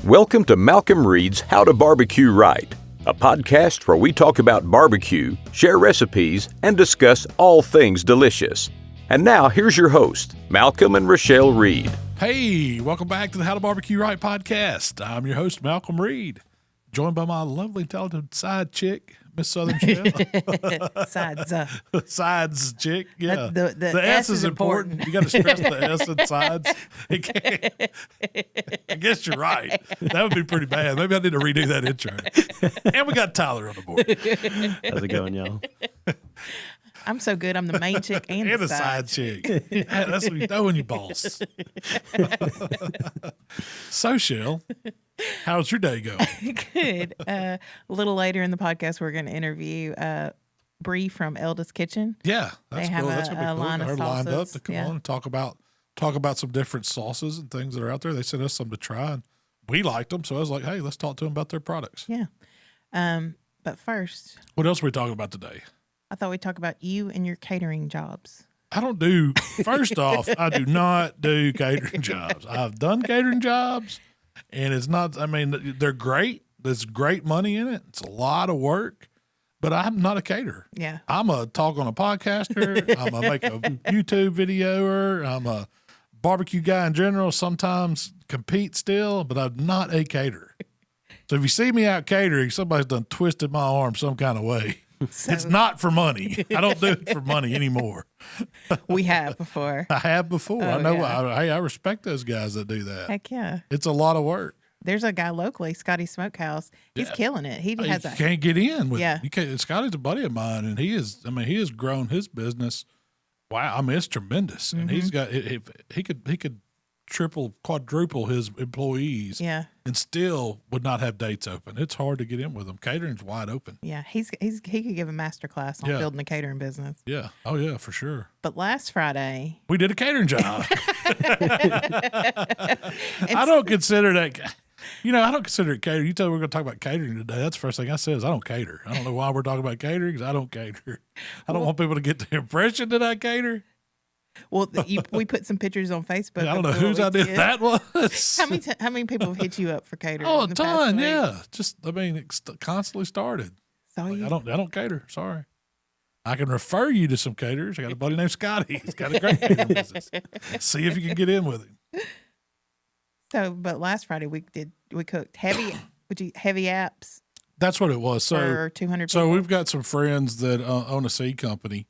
Welcome to Malcolm Reed's How to Barbecue Right, a podcast where we talk about barbecue, share recipes, and discuss all things delicious. And now, here's your host, Malcolm and Rochelle Reed. Hey, welcome back to the How to Barbecue Right podcast. I'm your host, Malcolm Reed, joined by my lovely, talented side chick, Miss Southern Shell. Sides chick, yeah. The S is important. You got to stress the S and sides. I guess you're right. That would be pretty bad. Maybe I need to redo that intro. And we got Tyler on the board. How's it going, y'all? I'm so good. I'm the main chick and the side chick. That's what you know when you boss. So, Shell, how's your day going? Good. A little later in the podcast, we're going to interview Brie from Elda's Kitchen. Yeah, that's cool. That's gonna be cool. Line of They're lined up sauces. to come on and talk about some different sauces and things that are out there. They sent us some to try, and we liked them. So I was like, hey, let's talk to them about their products. Yeah. But first, What else are we talking about today? I thought we'd talk about you and your catering jobs. First off, I do not do catering jobs. I've done catering jobs, and it's not, they're great. There's great money in it. It's a lot of work, but I'm not a caterer. Yeah. I'm a talk on a podcaster. I'm a make a YouTube videoer. I'm a barbecue guy in general. Sometimes compete still, but I'm not a caterer. So if you see me out catering, somebody's done twisted my arm some kind of way. It's not for money. I don't do it for money anymore. We have before. I have before. Oh, I know. yeah. I respect those guys that do that. Heck yeah. It's a lot of work. There's a guy locally, Scotty Smokehouse. He's killing it. He has You can't get in with Yeah. You can't. Scotty's a buddy of mine, and he has grown his business. Wow, it's tremendous, and he's got he could triple, quadruple his employees, Yeah. and still would not have dates open. It's hard to get in with them. Catering's wide open. Yeah. He could give a master class on Yeah. building a catering business. Yeah. Oh yeah, for sure. But last Friday, We did a catering job. I don't consider that. I don't consider it catering. You tell me we're going to talk about catering today. That's the first thing I said is I don't cater. I don't know why we're talking about catering because I don't cater. I don't want people to get the impression that I cater. Well, we put some pictures on Facebook. I don't know of whose what we idea did. that was. How many people have hit you up for catering? Oh, in a the past ton. week? Yeah. It's constantly started. So Like, you, I don't cater. Sorry. I can refer you to some caterers. I got a buddy named Scotty. He's got a great catering business. See if you can get in with him. but last Friday we cooked heavy apps That's what it was. So for 200 people. So we've got some friends that own a seed company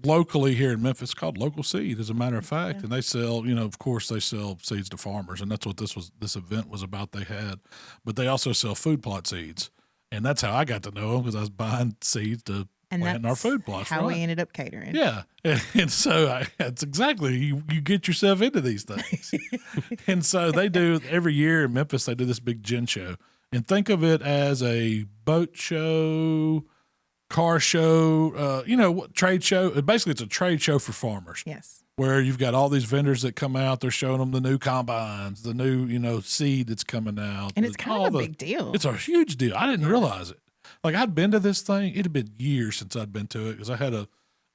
locally here in Memphis called Local Seed, as a matter of fact. And they sell, of course, they sell seeds to farmers. And that's what this event was about they had. But they also sell food plot seeds. And that's how I got to know them because I was buying seeds to plant in our food plots. How we ended up catering. Yeah. And so that's exactly, you get yourself into these things. And so they do, every year in Memphis, they do this big gin show. And think of it as a boat show, car show, trade show. Basically, it's a trade show for farmers. Yes. Where you've got all these vendors that come out. They're showing them the new combines, the new, seed that's coming out. And it's kind of a big deal. It's a huge deal. I didn't realize it. Like, I'd been to this thing. It had been years since I'd been to it because I had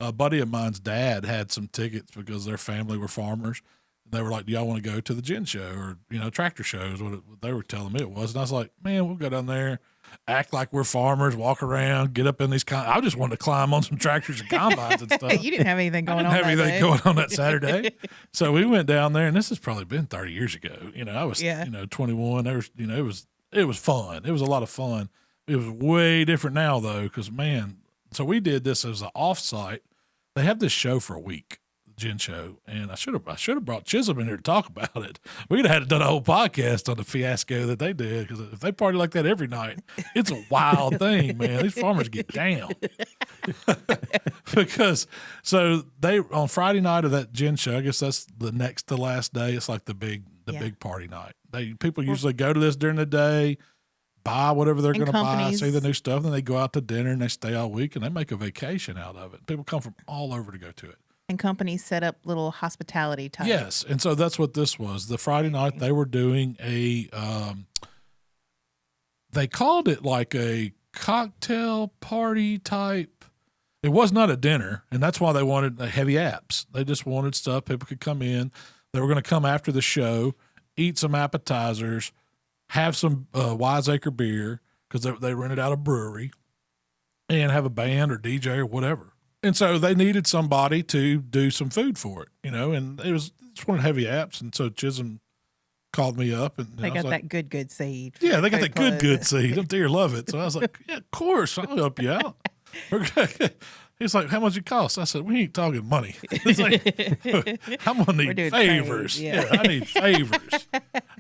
a buddy of mine's dad had some tickets because their family were farmers. They were like, do y'all want to go to the gin show or, tractor shows? What they were telling me it was. And I was like, man, we'll go down there, act like we're farmers, walk around, get up in these. I just wanted to climb on some tractors and combines and stuff. You didn't have anything going on. I didn't have anything going on that Saturday. So we went down there, and this has probably been 30 years ago. I was, 21. There was, it was fun. It was a lot of fun. It was way different now, though, because, man, so we did this as an offsite. They have this show for a week, the gin show, and I should have brought Chisholm in here to talk about it. We'd have had to done a whole podcast on the fiasco that they did, because if they party like that every night, it's a wild thing, man. These farmers get down. Because, so they, on Friday night of that gin show, I guess that's the next to last day, it's like the big party night. People usually go to this during the day, buy whatever they're going to buy, see the new stuff, then they go out to dinner and they stay all week and they make a vacation out of it. People come from all over to go to it. And companies set up little hospitality type. Yes, and so that's what this was. The Friday night they were doing a, they called it like a cocktail party type. It was not a dinner, and that's why they wanted heavy apps. They just wanted stuff people could come in. They were going to come after the show, eat some appetizers, have some Wiseacre beer because they rented out a brewery, and have a band or DJ or whatever. And so they needed somebody to do some food for it, and it's one of the heavy apps. And so Chisholm called me up, and they got that good seed. Yeah, they got that good seed. Up there, love it. So I was like, yeah, of course, I'll help you out. He's like, how much it costs? I said, we ain't talking money. It's like, I'm gonna need favors. Yeah. I need favors.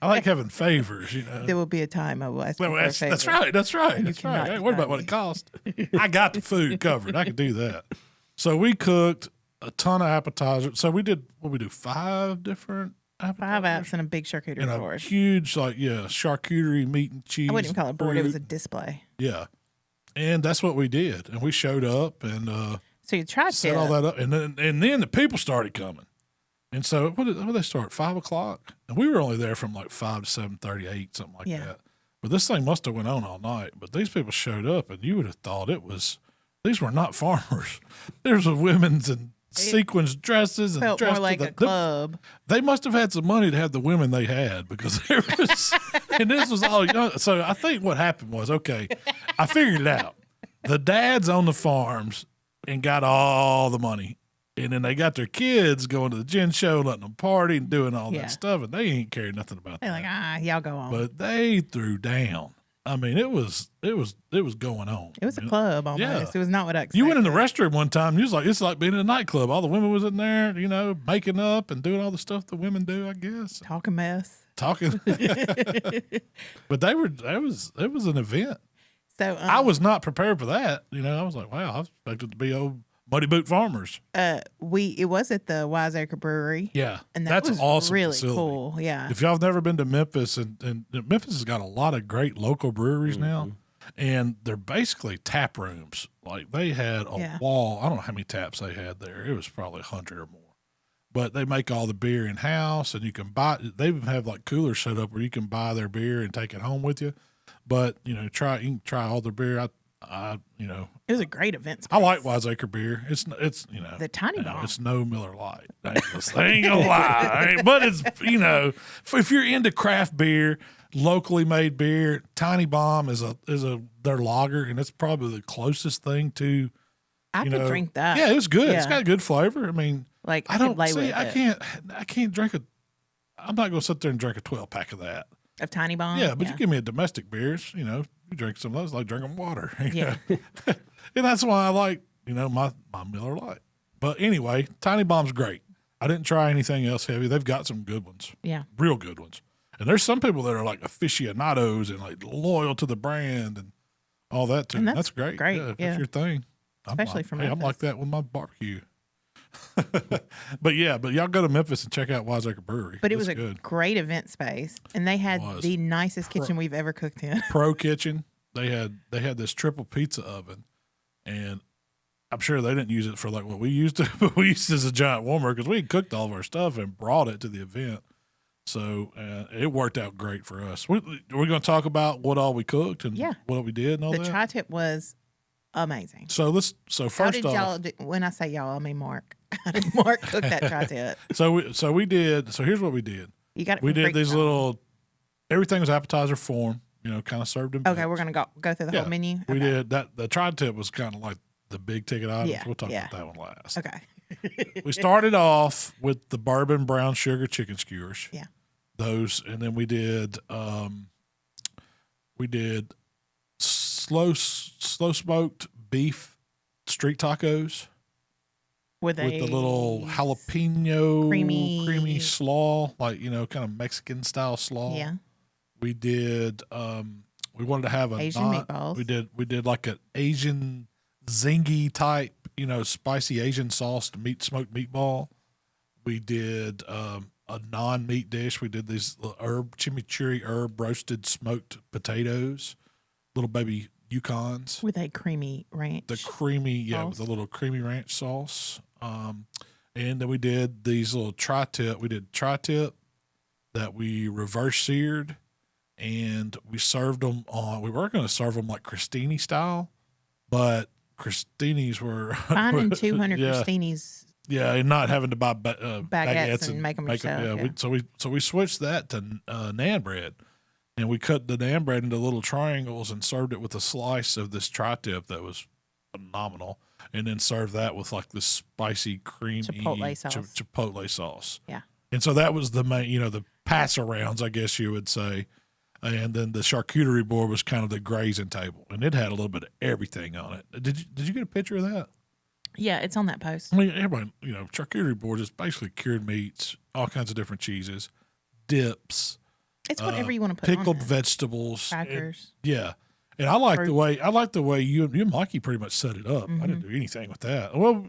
I like having favors. There will be a time I will ask you for a favor. That's right. That's right. I ain't worried about what it costs. I got the food covered. I can do that. So we cooked a ton of appetizers. So we did 5 different appetizers. 5 apps and a big charcuterie board. Huge, charcuterie, meat and cheese. I wouldn't even call it board. It was a display. Yeah. And that's what we did. And we showed up and so you tried set all that up. And then the people started coming. And so what did they start? 5 o'clock? And we were only there from 5 to 7:38, something like that. But this thing must have went on all night. But these people showed up, and you would have thought these were not farmers. There's women's and sequins dresses and felt more like a club. They must have had some money to have the women they had, because there was, and this was all. So I think what happened was, okay, I figured it out. The dads on the farms and got all the money, and then they got their kids going to the gin show, letting them party and doing all that stuff, and they ain't caring nothing about They're that. Like, y'all go on. But they threw down. I mean, it was going on. It was a club almost. Yeah. It was not what I expected. You went in the restroom one time. You was like, it's like being in a nightclub. All the women was in there, making up and doing all the stuff the women do, I guess. Talking mess. Talking. But it was an event. So I was not prepared for that. I was like, wow, I expected to be old Muddy Boot farmers. It was at the Wiseacre Brewery. Yeah, and that's was awesome. Really facility. cool. Yeah. If y'all have never been to Memphis, and Memphis has got a lot of great local breweries now, and they're basically tap rooms. Like they had a wall. I don't know how many taps they had there. It was probably 100 or more. But they make all the beer in house, and you can buy. They have coolers set up where you can buy their beer and take it home with you. But you can try all their beer. It was a great event space. I like Wiseacre beer. It's the Tiny Bomb. It's no Miller Lite. I ain't gonna lie. But it's if you're into craft beer, locally made beer, Tiny Bomb is their lager, and it's probably the closest thing to. I could drink that. Yeah, it was good. Yeah. It's got a good flavor. I mean, I don't see. I can't drink I'm not gonna sit there and drink a 12-pack of that. Of Tiny Bomb? Yeah, but you give me a domestic beers, you drink some of those like drinking water. Yeah. And that's why I like, my Miller Lite. But anyway, Tiny Bomb's great. I didn't try anything else heavy. They've got some good ones. Yeah. Real good ones. And there's some people that are aficionados and loyal to the brand and all that too. And that's great. Great. Yeah, if that's your thing. Especially for Memphis. I'm like that with my barbecue. But y'all go to Memphis and check out Wiseacre Brewery. But it was a great event space, and they had the nicest kitchen we've ever cooked in. Pro kitchen. They had this triple pizza oven, and I'm sure they didn't use it for what we used to, but we used it as a giant warmer because we had cooked all of our stuff and brought it to the event. So it worked out great for us. We're going to talk about what all we cooked and what we did and all that. The tri-tip was amazing. So first off, y'all do, when I say y'all, I mean Mark. How did Mark cook that tri-tip? So here's what we did. You got it. We did these everything was appetizer form, kind of served in bits. Okay, we're gonna go through the whole menu. We did that. The tri-tip was kind of like the big ticket items. Yeah, we'll talk about that one last. Okay. We started off with the bourbon brown sugar chicken skewers. Yeah. Those, and then we did slow smoked beef street tacos with the little jalapeno creamy slaw, kind of Mexican style slaw. Yeah. We did we wanted to have Asian meatballs. We did like an Asian zingy type, spicy Asian sauce smoked meatball. We did a non-meat dish. We did these chimichurri herb roasted smoked potatoes, little baby Yukons with a creamy ranch. With a little creamy ranch sauce. And then we did these little tri-tip. We did tri-tip that we reverse seared, and we served them we were going to serve them like crostini style, but crostinis were finding 200 crostinis. Yeah, and not having to buy baguettes and make them yourself. So we switched that to naan bread. and we cut the naan bread into little triangles and served it with a slice of this tri-tip that was phenomenal, and then served that with like this spicy, creamy chipotle sauce. Yeah. And so that was the main, the pass-arounds, I guess you would say. And then the charcuterie board was kind of the grazing table, and it had a little bit of everything on it. Did you get a picture of that? Yeah, it's on that post. I mean, everybody, charcuterie board is basically cured meats, all kinds of different cheeses, dips. It's whatever you want to put pickled on it. vegetables, crackers. And I like the way you and Mikey pretty much set it up. I didn't do anything with that. Well,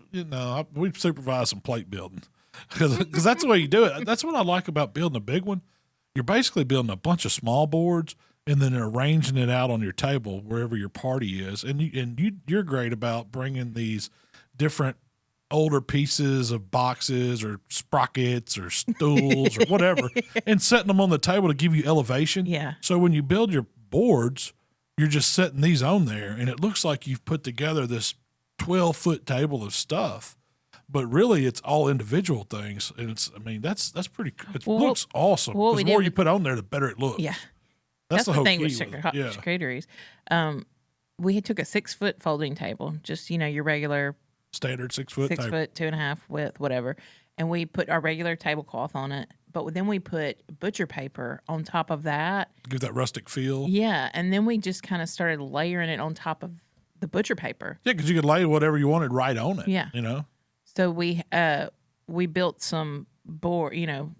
we supervised some plate building because that's the way you do it. That's what I like about building a big one. You're basically building a bunch of small boards and then arranging it out on your table wherever your party is. And you're great about bringing these different older pieces of boxes or sprockets or stools or whatever and setting them on the table to give you elevation. Yeah. So when you build your boards, you're just setting these on there and it looks like you've put together this 12-foot table of stuff. But really, it's all individual things, and that's pretty. It looks awesome. The more you put on there, the better it looks. Yeah, that's the whole thing key with charcuteries. We took a 6-foot folding table, just your regular standard 6-foot, 6 foot, 2.5 width, whatever, and we put our regular tablecloth on it. But then we put butcher paper on top of that, give that rustic feel. Yeah, and then we just kind of started layering it on top of the butcher paper. Yeah, because you could lay whatever you wanted right on it. Yeah, So we built some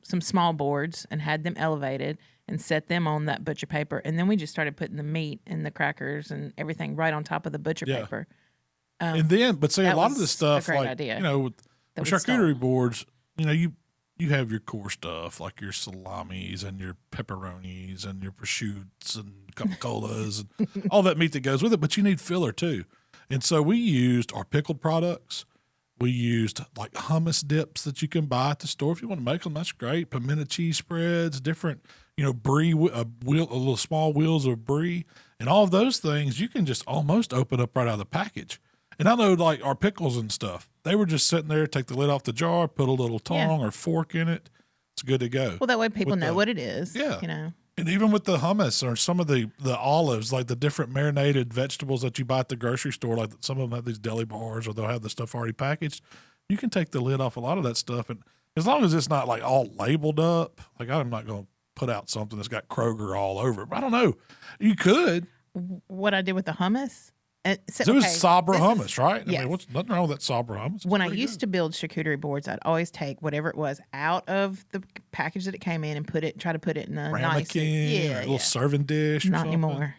some small boards and had them elevated and set them on that butcher paper, and then we just started putting the meat and the crackers and everything right on top of the butcher paper. And then, but see, a lot of this stuff, like idea. With charcuterie boards, you have your core stuff like your salamis and your pepperonis and your prosciuttos and Coca-Colas and all that meat that goes with it, but you need filler too. And so we used our pickled products. We used like hummus dips that you can buy at the store. If you want to make them, that's great. Pimento cheese spreads, different, Brie, a little small wheels of Brie, and all of those things you can just almost open up right out of the package. And I know like our pickles and stuff, they were just sitting there, take the lid off the jar, put a little tongue or fork in it. It's good to go. Well, that way people know what it is. Yeah. And even with the hummus or some of the olives, like the different marinated vegetables that you buy at the grocery store, like some of them have these deli bars or they'll have the stuff already packaged. You can take the lid off a lot of that stuff. And as long as it's not like all labeled up, like I'm not going to put out something that's got Kroger all over it. But I don't know. You could. What I did with the hummus. It was Sabra hummus, right? Yes. I mean, what's nothing wrong with that Sabra hummus? When I used to build charcuterie boards, I'd always take whatever it was out of the package that it came in and try to put it in a ramekin, a little serving dish. Not anymore.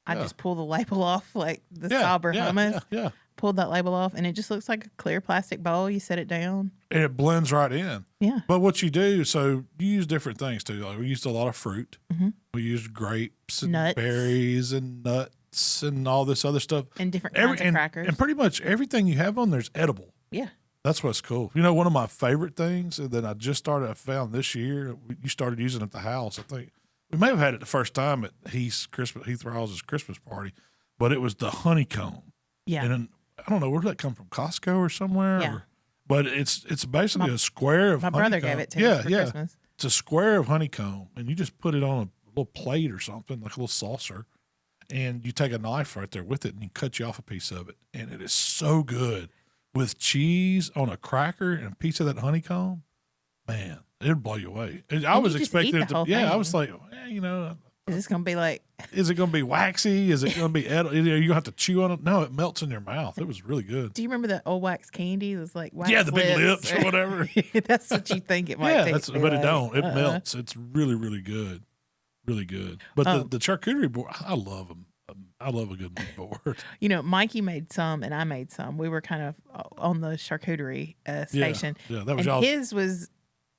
I just pull the label off, like the Sabra hummus. Yeah. Pulled that label off, and it just looks like a clear plastic bowl. You set it down, and it blends right in. Yeah. But what you do, so you use different things too. Like we used a lot of fruit. Mm-hmm. We used grapes and nuts. Berries and nuts and all this other stuff. And different kinds of crackers. And pretty much everything you have on there's edible. Yeah. That's what's cool. One of my favorite things that I found this year, you started using at the house. I think we may have had it the first time at Heath Riles's Christmas party, but it was the honeycomb. Yeah. And I don't know, where did that come from? Costco or somewhere? Yeah. But it's basically a square of honeycomb. My brother gave it to me for Christmas. It's a square of honeycomb, and you just put it on a little plate or something, like a little saucer. And you take a knife right there with it and you cut you off a piece of it. And it is so good with cheese on a cracker and a piece of that honeycomb. Man, it'd blow you away. I was expecting it to. Yeah, I was like, is this going to be like? Is it going to be waxy? Is it going to be edible? You have to chew on it? No, it melts in your mouth. It was really good. Do you remember the old wax candy? It was like wax the big lips or whatever. That's what you think it might be. But it don't. It melts. It's really, really good. Really good. But the charcuterie board, I love them. I love a good meat board. Mikey made some and I made some. We were kind of on the charcuterie station. Yeah, that was and his was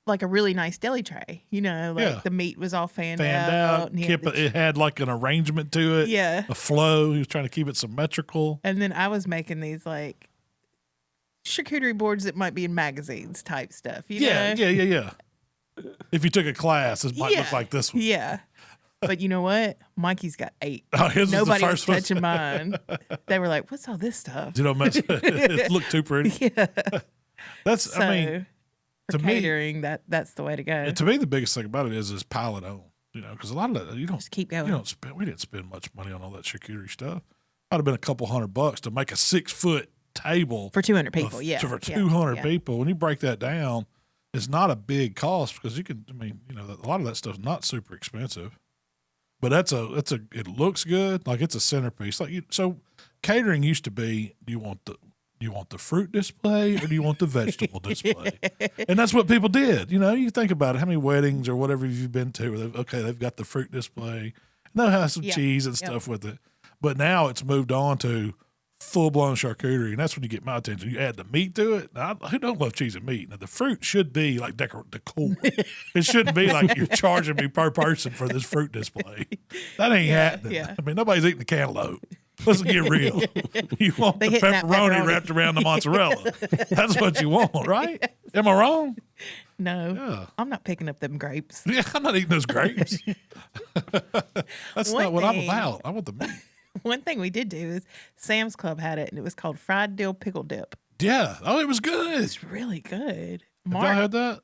like a really nice deli tray. The meat was all fanned out. And it had like an arrangement to it. Yeah. A flow. He was trying to keep it symmetrical. And then I was making these like charcuterie boards that might be in magazines type stuff. Yeah. If you took a class, it might look like this one. Yeah. But you know what? Mikey's got 8. Nobody was touching mine. They were like, "What's all this stuff?" It looked too pretty. Yeah. That's. So, to catering, that's the way to go. To me, the biggest thing about it is pile it on. because a lot of that you don't Just keep going. You don't spend. We didn't spend much money on all that charcuterie stuff. Might have been a couple $100 to make a 6-foot table For 200 people, For 200 people, when you break that down, it's not a big cost because you can. I mean, a lot of that stuff's not super expensive, but it looks good. Like it's a centerpiece. So catering used to be, do you want the fruit display or do you want the vegetable display? And that's what people did. You think about it, how many weddings or whatever you've been to where they've got the fruit display and they'll have some cheese and stuff with it. But now it's moved on to full-blown charcuterie, and that's when you get my attention. You add the meat to it. Now, who don't love cheese and meat? Now, the fruit should be like decor. It shouldn't be like you're charging me per person for this fruit display. That ain't happening. Yeah. I mean, nobody's eating the cantaloupe. Let's get real. You want the pepperoni wrapped around the mozzarella. That's what you want, right? Am I wrong? No, Yeah. I'm not picking up them grapes. Yeah, I'm not eating those grapes. That's not what I'm about. I want the meat. One thing we did do is Sam's Club had it, and it was called fried dill pickle dip. Yeah. Oh, it was good. It's really good. Have y'all had that?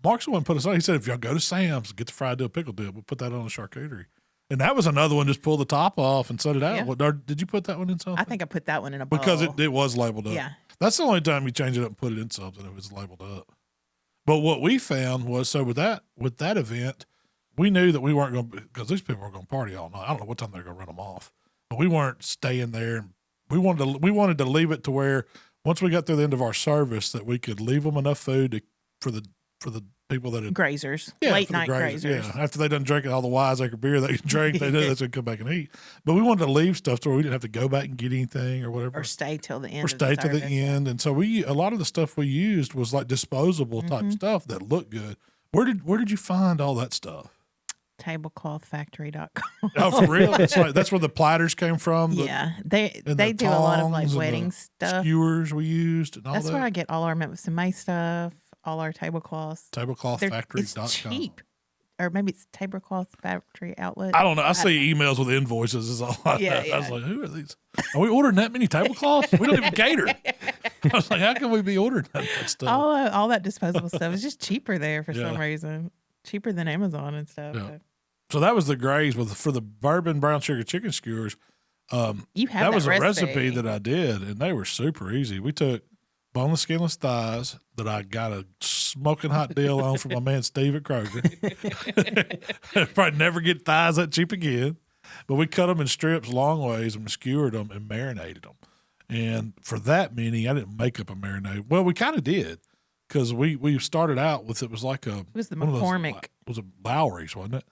Mark's the one put us on. He said, if y'all go to Sam's, get the fried dill pickle dip. We'll put that on the charcuterie. And that was another one, just pull the top off and set it out. Yeah. Did you put that one in something? I think I put that one in a bowl. Because it was labeled up. Yeah. That's the only time you change it up and put it in something, it was labeled up. But what we found was, so with that event, we knew that we weren't going to, because these people were going to party all night. I don't know what time they're going to run them off. But we weren't staying there. We wanted to leave it to where once we got through the end of our service that we could leave them enough food for the people that had grazers, late night grazers. Yeah, after they done drinking all the Wiseacre beer they drink, they knew they come back and eat. But we wanted to leave stuff to where we didn't have to go back and get anything or whatever, or stay till the end. Or stay till the end. And so a lot of the stuff we used was like disposable type stuff that looked good. Where did you find all that stuff? Tableclothfactory.com. Oh, for real? That's where the platters came from. They do a lot of like wedding stuff. Skewers we used and all that. That's where I get all our Memphis and May stuff, all our tablecloths. Tableclothfactory.com. It's cheap. Or maybe it's Tablecloth Factory Outlet. I don't know. I see emails with invoices is all I know. I was like, who are these? Are we ordering that many tablecloths? We don't even cater. I was like, how can we be ordering that stuff? All that disposable stuff is just cheaper there for some reason. Cheaper than Amazon and stuff. Yeah. So that was the graze for the bourbon brown sugar chicken skewers. You have that was a recipe that I did, and they were super easy. We took boneless, skinless thighs that I got a smoking hot deal on from my man Steve at Kroger. Probably never get thighs that cheap again. But we cut them in strips long ways and skewered them and marinated them. And for that many, I didn't make up a marinade. Well, we kind of did because we started out with it was like it was the McCormick. It was a Lowry's, wasn't it?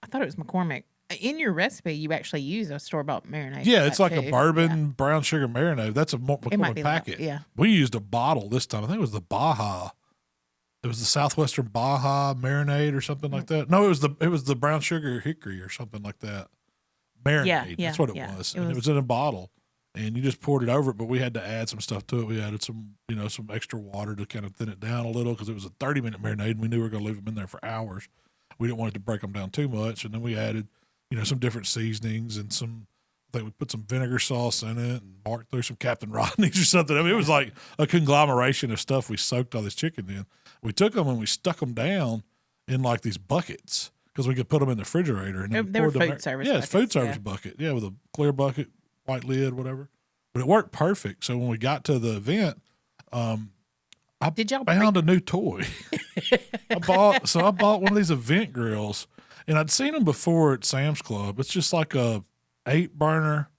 I thought it was McCormick. In your recipe, you actually use a store-bought marinade. Yeah, it's like a bourbon brown sugar marinade. That's a McCormick packet. We used a bottle this time. I think it was the Baja. It was the Southwestern Baja marinade or something like that. No, it was the brown sugar hickory or something like that. Marinade. That's what it was. And it was in a bottle. And you just poured it over it, but we had to add some stuff to it. We added some extra water to kind of thin it down a little because it was a 30-minute marinade, and we knew we were going to leave them in there for hours. We didn't want it to break them down too much. And then we added, some different seasonings and I think we put some vinegar sauce in it and Mark threw some Captain Rodney's or something. I mean, it was like a conglomeration of stuff we soaked all this chicken in. We took them and we stuck them down in like these buckets because we could put them in the refrigerator. And they were food service. Yeah, it's food service bucket. Yeah, with a clear bucket, white lid, whatever. But it worked perfect. So when we got to the event, I found a new toy. I bought one of these event grills, and I'd seen them before at Sam's Club. It's just like a 8-burner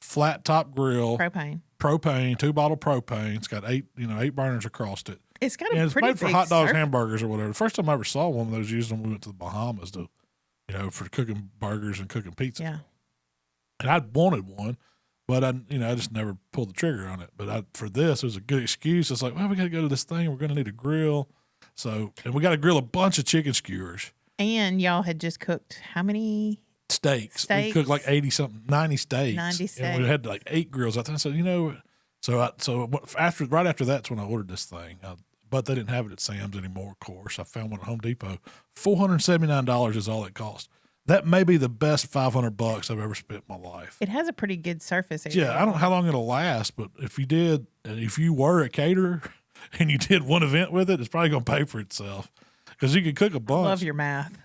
flat top grill, propane, 2-bottle propane. It's got 8 burners across it. It's got it's pretty made for hot dogs, hamburgers, or whatever. The first time I ever saw one of those used when we went to the Bahamas to, for cooking burgers and cooking pizza. Yeah, and I'd wanted one. But I just never pulled the trigger on it. But for this, it was a good excuse. It's like, well, we got to go to this thing. We're going to need a grill. So, and we got to grill a bunch of chicken skewers. And y'all had just cooked how many steaks? We cooked like 90 steaks. 90 steaks. And we had like 8 grills out there. So right after that's when I ordered this thing. But they didn't have it at Sam's anymore. Of course, I found one at Home Depot. $479 is all it cost. That may be the best $500 I've ever spent in my life. It has a pretty good surface area. Yeah, I don't know how long it'll last, but if you were a caterer and you did one event with it, it's probably going to pay for itself. because you can cook a bunch. I love your math.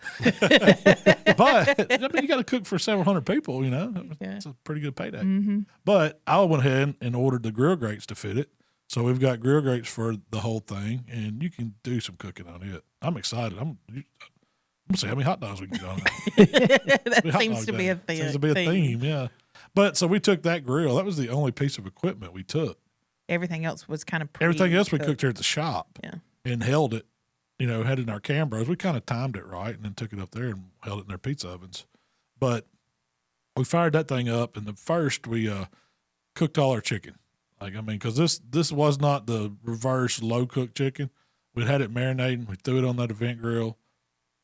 But I mean, you got to cook for several hundred people. You know, it's a pretty good payday. Mm-hmm. But I went ahead and ordered the grill grates to fit it. So we've got grill grates for the whole thing, and you can do some cooking on it. I'm excited. I'm gonna see how many hot dogs we can get on it. That seems to be a thing. Seems to be a theme, yeah. But so we took that grill. That was the only piece of equipment we took. Everything else was kind of everything else we cooked here at the shop. Yeah. And held it, you know, had it in our Cambros. We kind of timed it right and then took it up there and held it in their pizza ovens. But we fired that thing up, and the first we cooked all our chicken. Like, I mean, because this was not the reverse low cooked chicken. We had it marinating. We threw it on that event grill,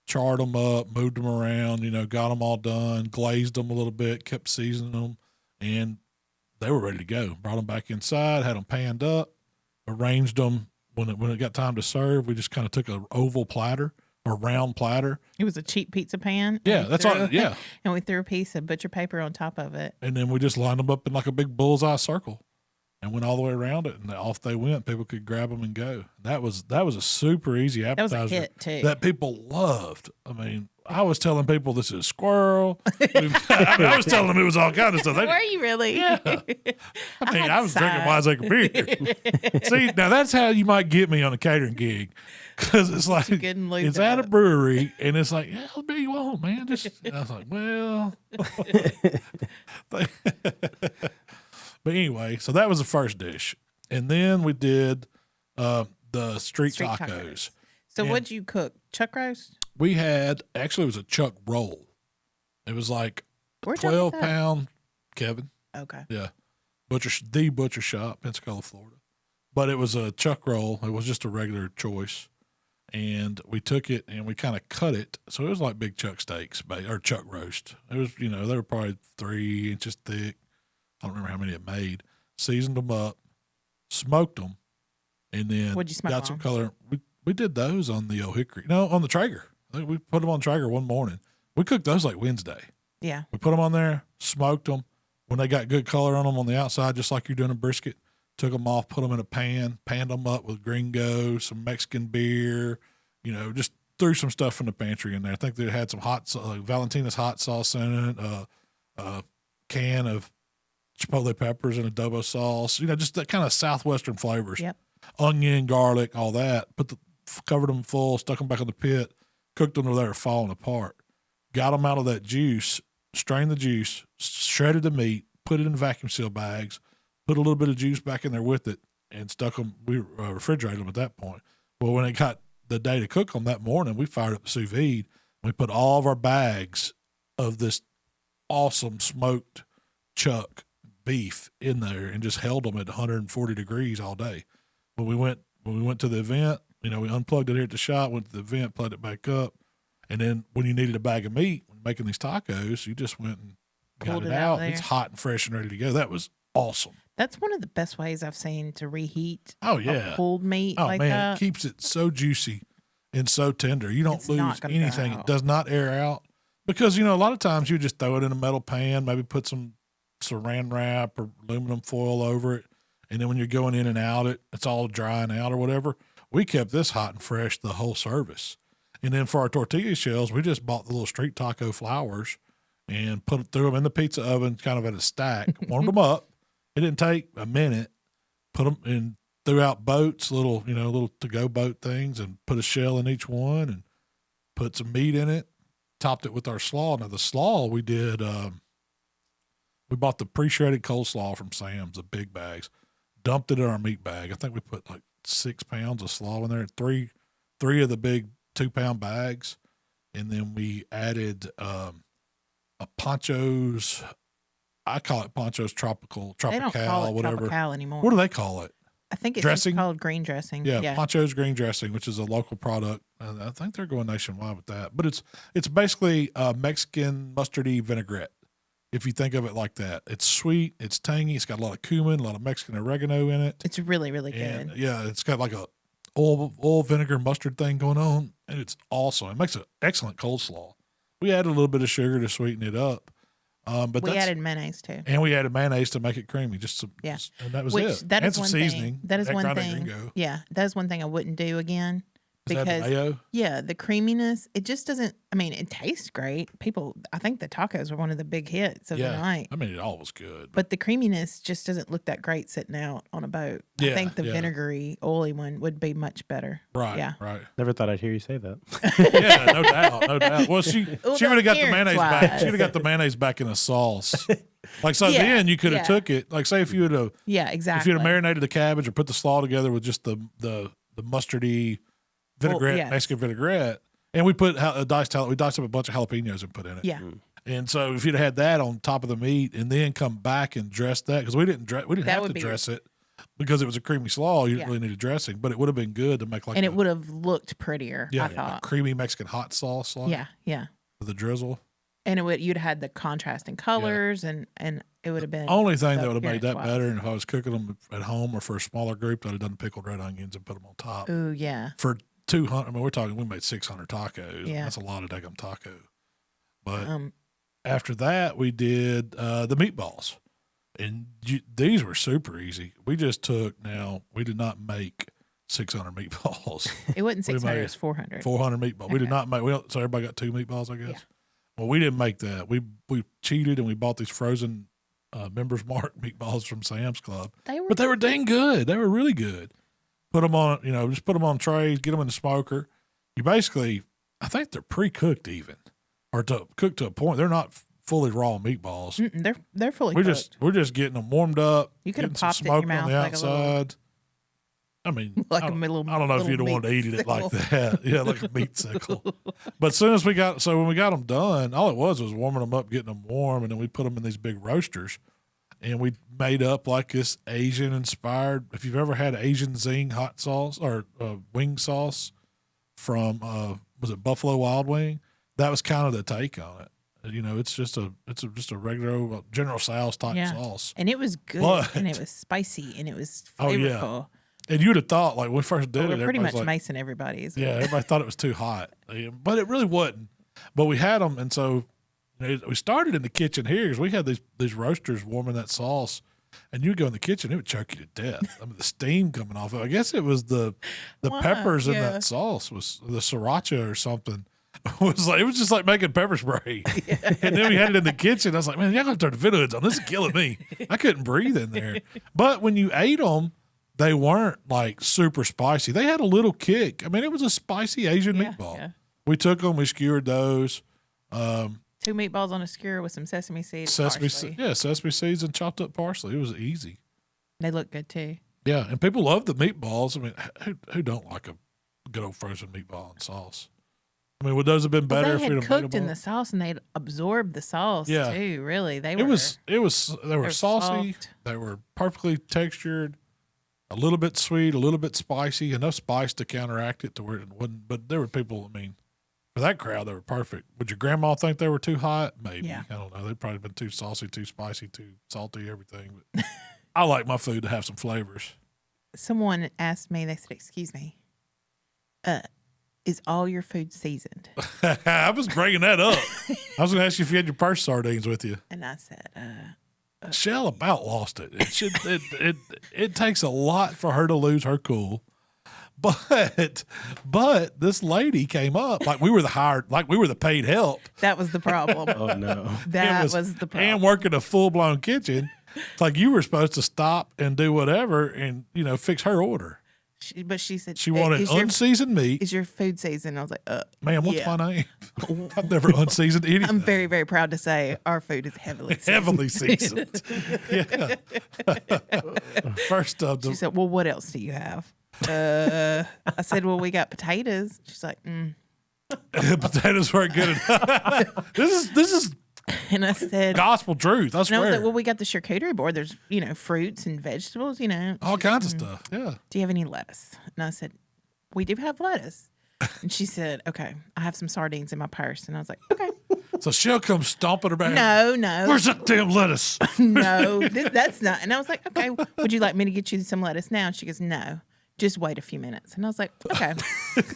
charred them up, moved them around, you know, got them all done, glazed them a little bit, kept seasoning them, and they were ready to go. Brought them back inside, had them panned up, arranged them. When it got time to serve, we just kind of took an oval platter or round platter. It was a cheap pizza pan. Yeah, that's all. Yeah, and we threw a piece of butcher paper on top of it, and then we just lined them up in like a big bullseye circle, and went all the way around it, and off they went. People could grab them and go. That was a super easy appetizer. That was a hit too. That people loved. I mean, I was telling people this is squirrel. I was telling them it was all kind of stuff. Were you really? Yeah. I mean, I was drinking Wiseacre beer. See, now that's how you might get me on a catering gig, because it's like it's at a brewery, and it's like, yeah, I'll be you want, man. Just I was like, well. But anyway, so that was the first dish, and then we did the street tacos. So what'd you cook? Chuck roast? We had, actually, it was a chuck roll. It was like 12-pound, Kevin. Okay. Yeah. The Butcher Shop, Pensacola, Florida. But it was a chuck roll. It was just a regular choice. And we took it and we kind of cut it. So it was like big chuck steaks, or chuck roast. It was, you know, they were probably 3 inches thick. I don't remember how many it made. Seasoned them up, smoked them, and then What'd you smoke got some color. We did those on the Hickory. No, on the Traeger. We put them on Traeger one morning. We cooked those like Wednesday. Yeah. We put them on there, smoked them. When they got good color on them on the outside, just like you're doing a brisket, took them off, put them in a pan, panned them up with gringo, some Mexican beer, you know, just threw some stuff from the pantry in there. I think they had some Valentina's hot sauce in it, a can of chipotle peppers and adobo sauce, you know, just that kind of Southwestern flavors. Yep. Onion, garlic, all that. Covered them full, stuck them back in the pit, cooked them till they were falling apart. Got them out of that juice, strained the juice, shredded the meat, put it in vacuum seal bags, put a little bit of juice back in there with it, and stuck them. We refrigerated them at that point. Well, when it got the day to cook them that morning, we fired up the sous vide. We put all of our bags of this awesome smoked chuck beef in there and just held them at 140 degrees all day. When we went to the event, you know, we unplugged it here at the shop, went to the event, plugged it back up. And then when you needed a bag of meat, when making these tacos, you just went and got it out. It's hot and fresh and ready to go. That was awesome. That's one of the best ways I've seen to reheat pulled meat like that. It keeps it so juicy and so tender. You don't lose anything. It does not air out. Because, you know, a lot of times you just throw it in a metal pan, maybe put some saran wrap or aluminum foil over it. And then when you're going in and out, it's all drying out or whatever. We kept this hot and fresh the whole service. And then for our tortilla shells, we just bought the little street taco flours and threw them in the pizza oven kind of at a stack, warmed them up. It didn't take a minute. Put them in, threw out boats, little to-go boat things, and put a shell in each one and put some meat in it, topped it with our slaw. Now, the slaw we did, we bought the pre-shredded coleslaw from Sam's, the big bags, dumped it in our meat bag. I think we put like 6 pounds of slaw in there, three of the big 2-pound bags, and then we added a Poncho's. I call it Poncho's Tropical, they don't call it whatever. Tropical anymore. What do they call it? I think it's called green dressing. Yeah, Poncho's green dressing, which is a local product. I think they're going nationwide with that. But it's basically a Mexican mustardy vinaigrette. If you think of it like that, it's sweet, it's tangy, it's got a lot of cumin, a lot of Mexican oregano in it. It's really, really good. And yeah, it's got like a oil vinegar mustard thing going on, and it's awesome. It makes an excellent coleslaw. We added a little bit of sugar to sweeten it up. But we added mayonnaise too. And we added mayonnaise to make it creamy. And that was it. That and is some one seasoning. That is one thing. Gringo. Yeah, that is one thing I wouldn't do again. Is that the mayo? Yeah, the creaminess, it just doesn't, I mean, it tastes great. I think the tacos were one of the big hits of the night. I mean, it all was good. But the creaminess just doesn't look that great sitting out on a boat. I think the vinegary, oily one would be much better. Right, yeah. right. Never thought I'd hear you say that. Yeah, no doubt, no doubt. Well, she would have got the mayonnaise back. She would have got the mayonnaise back in a sauce. Like, so then you could have took it, like, say if you would have, exactly. If you'd have marinated the cabbage or put the slaw together with just the mustardy vinaigrette, Mexican vinaigrette, and we put we diced up a bunch of jalapenos and put in it. Yeah. And so if you'd have had that on top of the meat and then come back and dress that, because we didn't have to dress it because it was a creamy slaw. You didn't really need a dressing, but it would have been good to make like. And it would have looked prettier. I thought. A creamy Mexican hot sauce. Like, yeah. With a drizzle. And you'd had the contrasting colors, and it would have been. Only thing that would have made that better, and if I was cooking them at home or for a smaller group, I'd have done pickled red onions and put them on top. Ooh, yeah. For 200, I mean, we made 600 tacos. Yeah. That's a lot of daggum taco. But after that, we did the meatballs. And these were super easy. We just we did not make 600 meatballs. It wasn't 600, it was 400. 400 meatballs. Okay. We did not make, so everybody got 2 meatballs, I guess. Yeah. Well, we didn't make that. We cheated and we bought these frozen Members Mark meatballs from Sam's Club. But they were dang good. They were really good. Put them on, just put them on trays, get them in the smoker. You basically, I think they're pre-cooked even, or cooked to a point. They're not fully raw meatballs. They're fully cooked. We're just getting them warmed up. You could have popped it in your mouth on the like outside. I mean, I don't know if you'd want to eat it like that. Yeah, like a meat sickle. But when we got them done, all it was warming them up, getting them warm, and then we put them in these big roasters. And we made up like this Asian-inspired, if you've ever had Asian zing hot sauce or wing sauce from, was it Buffalo Wild Wing? That was kind of the take on it. It's just a regular General Tso's type sauce. And it was good, and it was spicy, and it was flavorful. Oh, yeah. And you'd have thought, like, when we first did it, we're pretty much macing everybody's. Yeah, everybody thought it was too hot. But it really wasn't. But we had them, and so we started in the kitchen here because we had these roasters warming that sauce, and you'd go in the kitchen, it would choke you to death. I mean, the steam coming off it. I guess it was the peppers in that sauce, was the sriracha or something. It was just like making pepper spray. And then we had it in the kitchen. I was like, man, y'all got to turn the vent hoods on. This is killing me. I couldn't breathe in there. But when you ate them, they weren't like super spicy. They had a little kick. I mean, it was a spicy Asian meatball. Yeah. We took them, we skewered those. 2 meatballs on a skewer with some sesame seeds. Sesame seeds and chopped up parsley. It was easy. They look good too. Yeah, and people love the meatballs. I mean, who don't like a good old frozen meatball and sauce? I mean, would those have been better if they we'd had have cooked in the sauce and they'd absorbed the sauce too? Really, they were. They were saucy. Soft. They were perfectly textured. A little bit sweet, a little bit spicy, enough spice to counteract it to where it wouldn't. But there were people, I mean, for that crowd, they were perfect. Would your grandma think they were too hot? Maybe. Yeah. I don't know. They'd probably been too saucy, too spicy, too salty, everything. But I like my food to have some flavors. Someone asked me, they said, excuse me, is all your food seasoned? I was bringing that up. I was going to ask you if you had your purse sardines with you. And I said, Shell about lost it. It takes a lot for her to lose her cool. But this lady came up like we were the paid help. That was the problem. Oh no. That was the problem. And working a full-blown kitchen. It's like you were supposed to stop and do whatever and fix her order. But she said she wanted unseasoned meat. Is your food seasoned? I was like, ma'am, what's my name? I've never unseasoned anything. I'm very, very proud to say our food is heavily seasoned. Heavily seasoned. Yeah. First up, she said, well, what else do you have? I said, well, we got potatoes. She's like, potatoes weren't good enough. This is and I said, gospel truth. I swear. And I was like, well, we got the charcuterie board. There's, fruits and vegetables, all kinds of stuff. Yeah. Do you have any lettuce? And I said, we do have lettuce. And she said, okay, I have some sardines in my purse. And I was like, okay. So she'll come stomping her back. No. Where's that damn lettuce? No, that's not. And I was like, okay, would you like me to get you some lettuce now? And she goes, no. Just wait a few minutes. And I was like, okay.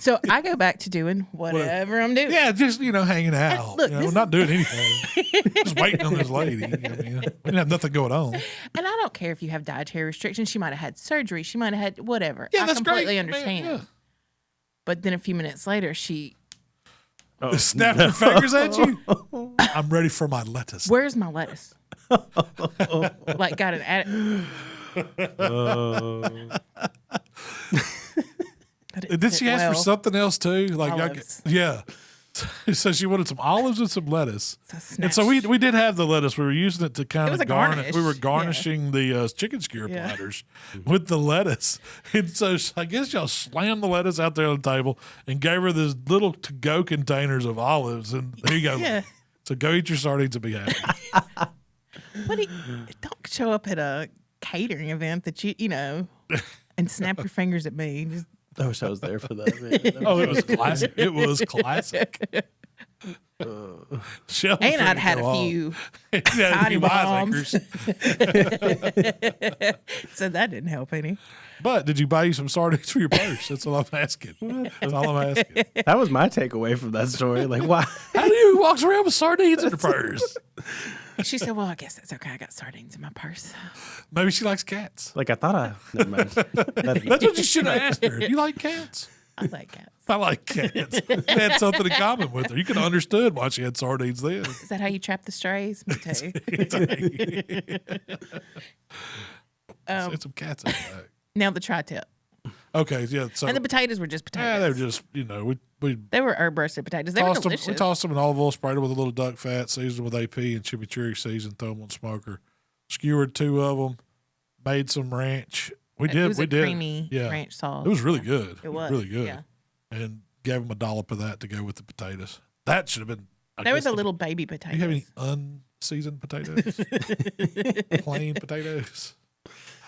So I go back to doing whatever I'm doing. Yeah, just, hanging out. Look, not doing anything. Just waiting on this lady. We didn't have nothing going on. And I don't care if you have dietary restrictions. She might have had surgery. She might have had whatever. Yeah, I that's completely great. understand. Man, yeah. But then a few minutes later, she, snapped her fingers at you. I'm ready for my lettuce. where's my lettuce? Like, got an attitude. Did she ask for something else too? Like, olives. yeah. So she wanted some olives and some lettuce. And so snatched. we did have the lettuce. We were using it to kind was of a garnish. We were garnishing the chicken skewer platters with the lettuce. And so I guess y'all slammed the lettuce out there on the table and gave her this little to-go containers of olives. And there you go. Yeah. So go eat your sardines and be happy. Don't show up at a catering event that you know, and snap your fingers at me. Just, I wish I was there for that. Man. Oh, it was classic. It was classic. Shell and I'd had a few tiny bombs. So that didn't help any. But did you buy you some sardines for your purse? That's all I'm asking. That's all I'm asking. That was my takeaway from that story. Like, why? How do you walk around with sardines in the purse? She said, well, I guess that's okay. I got sardines in my purse. Maybe she likes cats. Like, I thought never mind. That's what you should have asked her. You like cats? I like cats. I like cats. You had something in common with her. You could have understood why she had sardines then. Is that how you trap the strays? Me too. Had some cats in the back. Now the tri-tip. Okay, yeah. So, And the potatoes were just potatoes. yeah, they were just, we They were herb roasted potatoes. They were tossed them, delicious. we tossed them in olive oil, sprayed them with a little duck fat, seasoned with AP and chimichurri season, throw them on the smoker. Skewered 2 of them, made some ranch. It was a creamy ranch sauce. It was really good. It was really good. Yeah. And gave them a dollop of that to go with the potatoes. That should have been. They were the little baby potatoes. Do you have any unseasoned potatoes? Plain potatoes.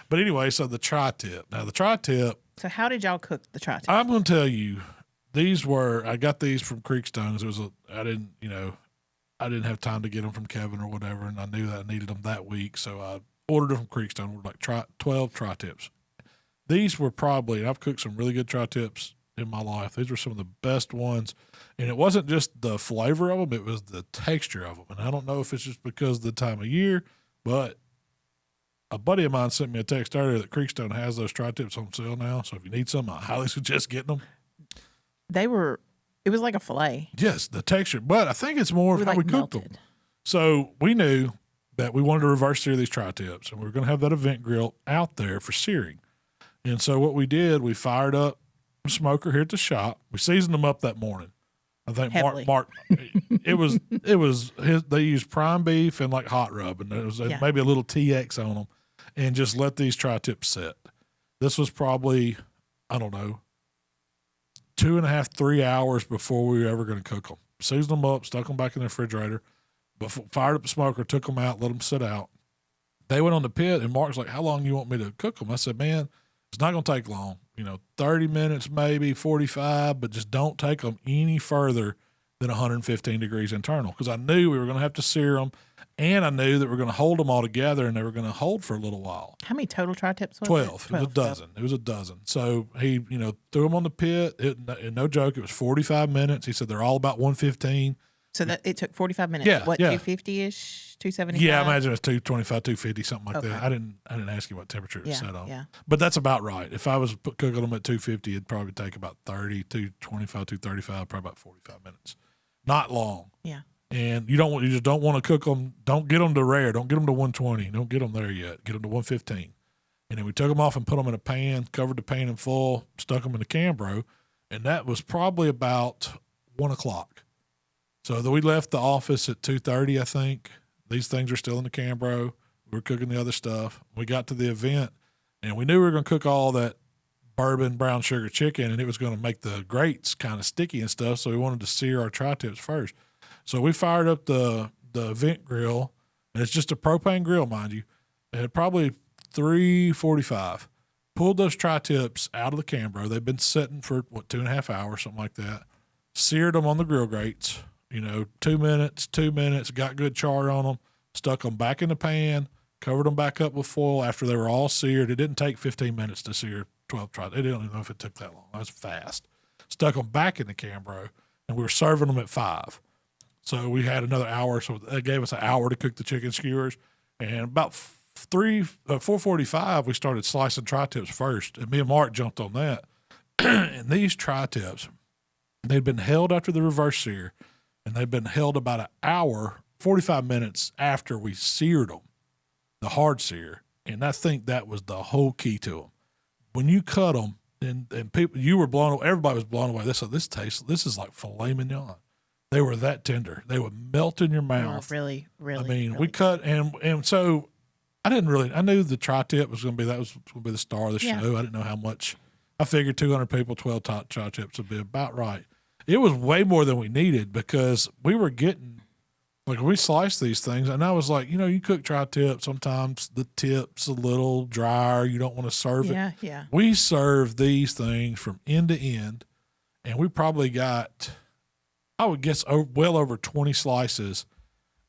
But anyway, so the tri-tip. Now the tri-tip. So how did y'all cook the tri-tip? I'm going to tell you, I got these from Creekstones. I didn't have time to get them from Kevin or whatever, and I knew that I needed them that week, so I ordered them from Creekstone. We're like 12 tri-tips. These were probably, and I've cooked some really good tri-tips in my life. These were some of the best ones, and it wasn't just the flavor of them; it was the texture of them. And I don't know if it's just because of the time of year, but a buddy of mine sent me a text earlier that Creekstone has those tri-tips on sale now. So if you need some, I highly suggest getting them. It was like a fillet. Yes, the texture, but I think it's more of how we cooked them. melted. So we knew that we wanted to reverse sear these tri-tips, and we were going to have that event grill out there for searing. And so what we did, we fired up a smoker here at the shop. We seasoned them up that morning. I think Heavily. Mark they used prime beef and like hot rub, and there was maybe a little TX on them, and just let these tri-tips set. This was probably, I don't know, 2.5, 3 hours before we were ever going to cook them. Seasoned them up, stuck them back in the refrigerator, fired up the smoker, took them out, let them sit out. They went on the pit, and Mark's like, how long do you want me to cook them? I said, man, it's not going to take long. 30 minutes, maybe 45, but just don't take them any further than 115 degrees internal, because I knew we were going to have to sear them, and I knew that we were going to hold them all together, and they were going to hold for a little while. How many total tri-tips was 12. It was a dozen. It was a dozen. So he, threw them on the pit. And no joke, it was 45 minutes. He said they're all about 115. So that it took 45 minutes. Yeah, What, yeah. 250-ish, 275? Yeah, I imagine it's 225, 250, something like Okay. that. I didn't ask you what temperature it was set on. Yeah. But that's about right. If I was cooking them at 250, it'd probably take about 30, 225, 235, probably about 45 minutes. Not long. Yeah. And you just don't want to cook them. Don't get them to rare. Don't get them to 120. Don't get them there yet. Get them to 115. And then we took them off and put them in a pan, covered the pan in full, stuck them in the Cambro, and that was probably about 1 o'clock. So we left the office at 2:30, I think. These things are still in the Cambro. We were cooking the other stuff. We got to the event, and we knew we were going to cook all that bourbon brown sugar chicken, and it was going to make the grates kind of sticky and stuff, so we wanted to sear our tri-tips first. So we fired up the event grill, and it's just a propane grill, mind you. It had probably 345. Pulled those tri-tips out of the Cambro. They've been sitting for, 2.5 hours, something like that. Seared them on the grill grates. 2 minutes, got good char on them, stuck them back in the pan, covered them back up with foil after they were all seared. It didn't take 15 minutes to sear 12 tri-tips. I don't even know if it took that long. That was fast. Stuck them back in the Cambro, and we were serving them at 5. So we had another hour, so that gave us an hour to cook the chicken skewers. And about 4:45, we started slicing tri-tips first, and me and Mark jumped on that. And these tri-tips, they'd been held after the reverse sear, and they'd been held about an hour, 45 minutes after we seared them, the hard sear. And I think that was the whole key to them. When you cut them, and people, you were blown away, everybody was blown away. This is like filet mignon. They were that tender. They would melt in your mouth. Really, really. I mean, really we cut, and so I knew the tri-tip was going to be the star of the show. I didn't know how much. I figured 200 people, 12 tri-tips would be about right. It was way more than we needed because we were getting, like, we sliced these things, and I was like, you cook tri-tip, sometimes the tip's a little drier. You don't want to serve it. Yeah. We served these things from end to end, and we probably got, I would guess, well over 20 slices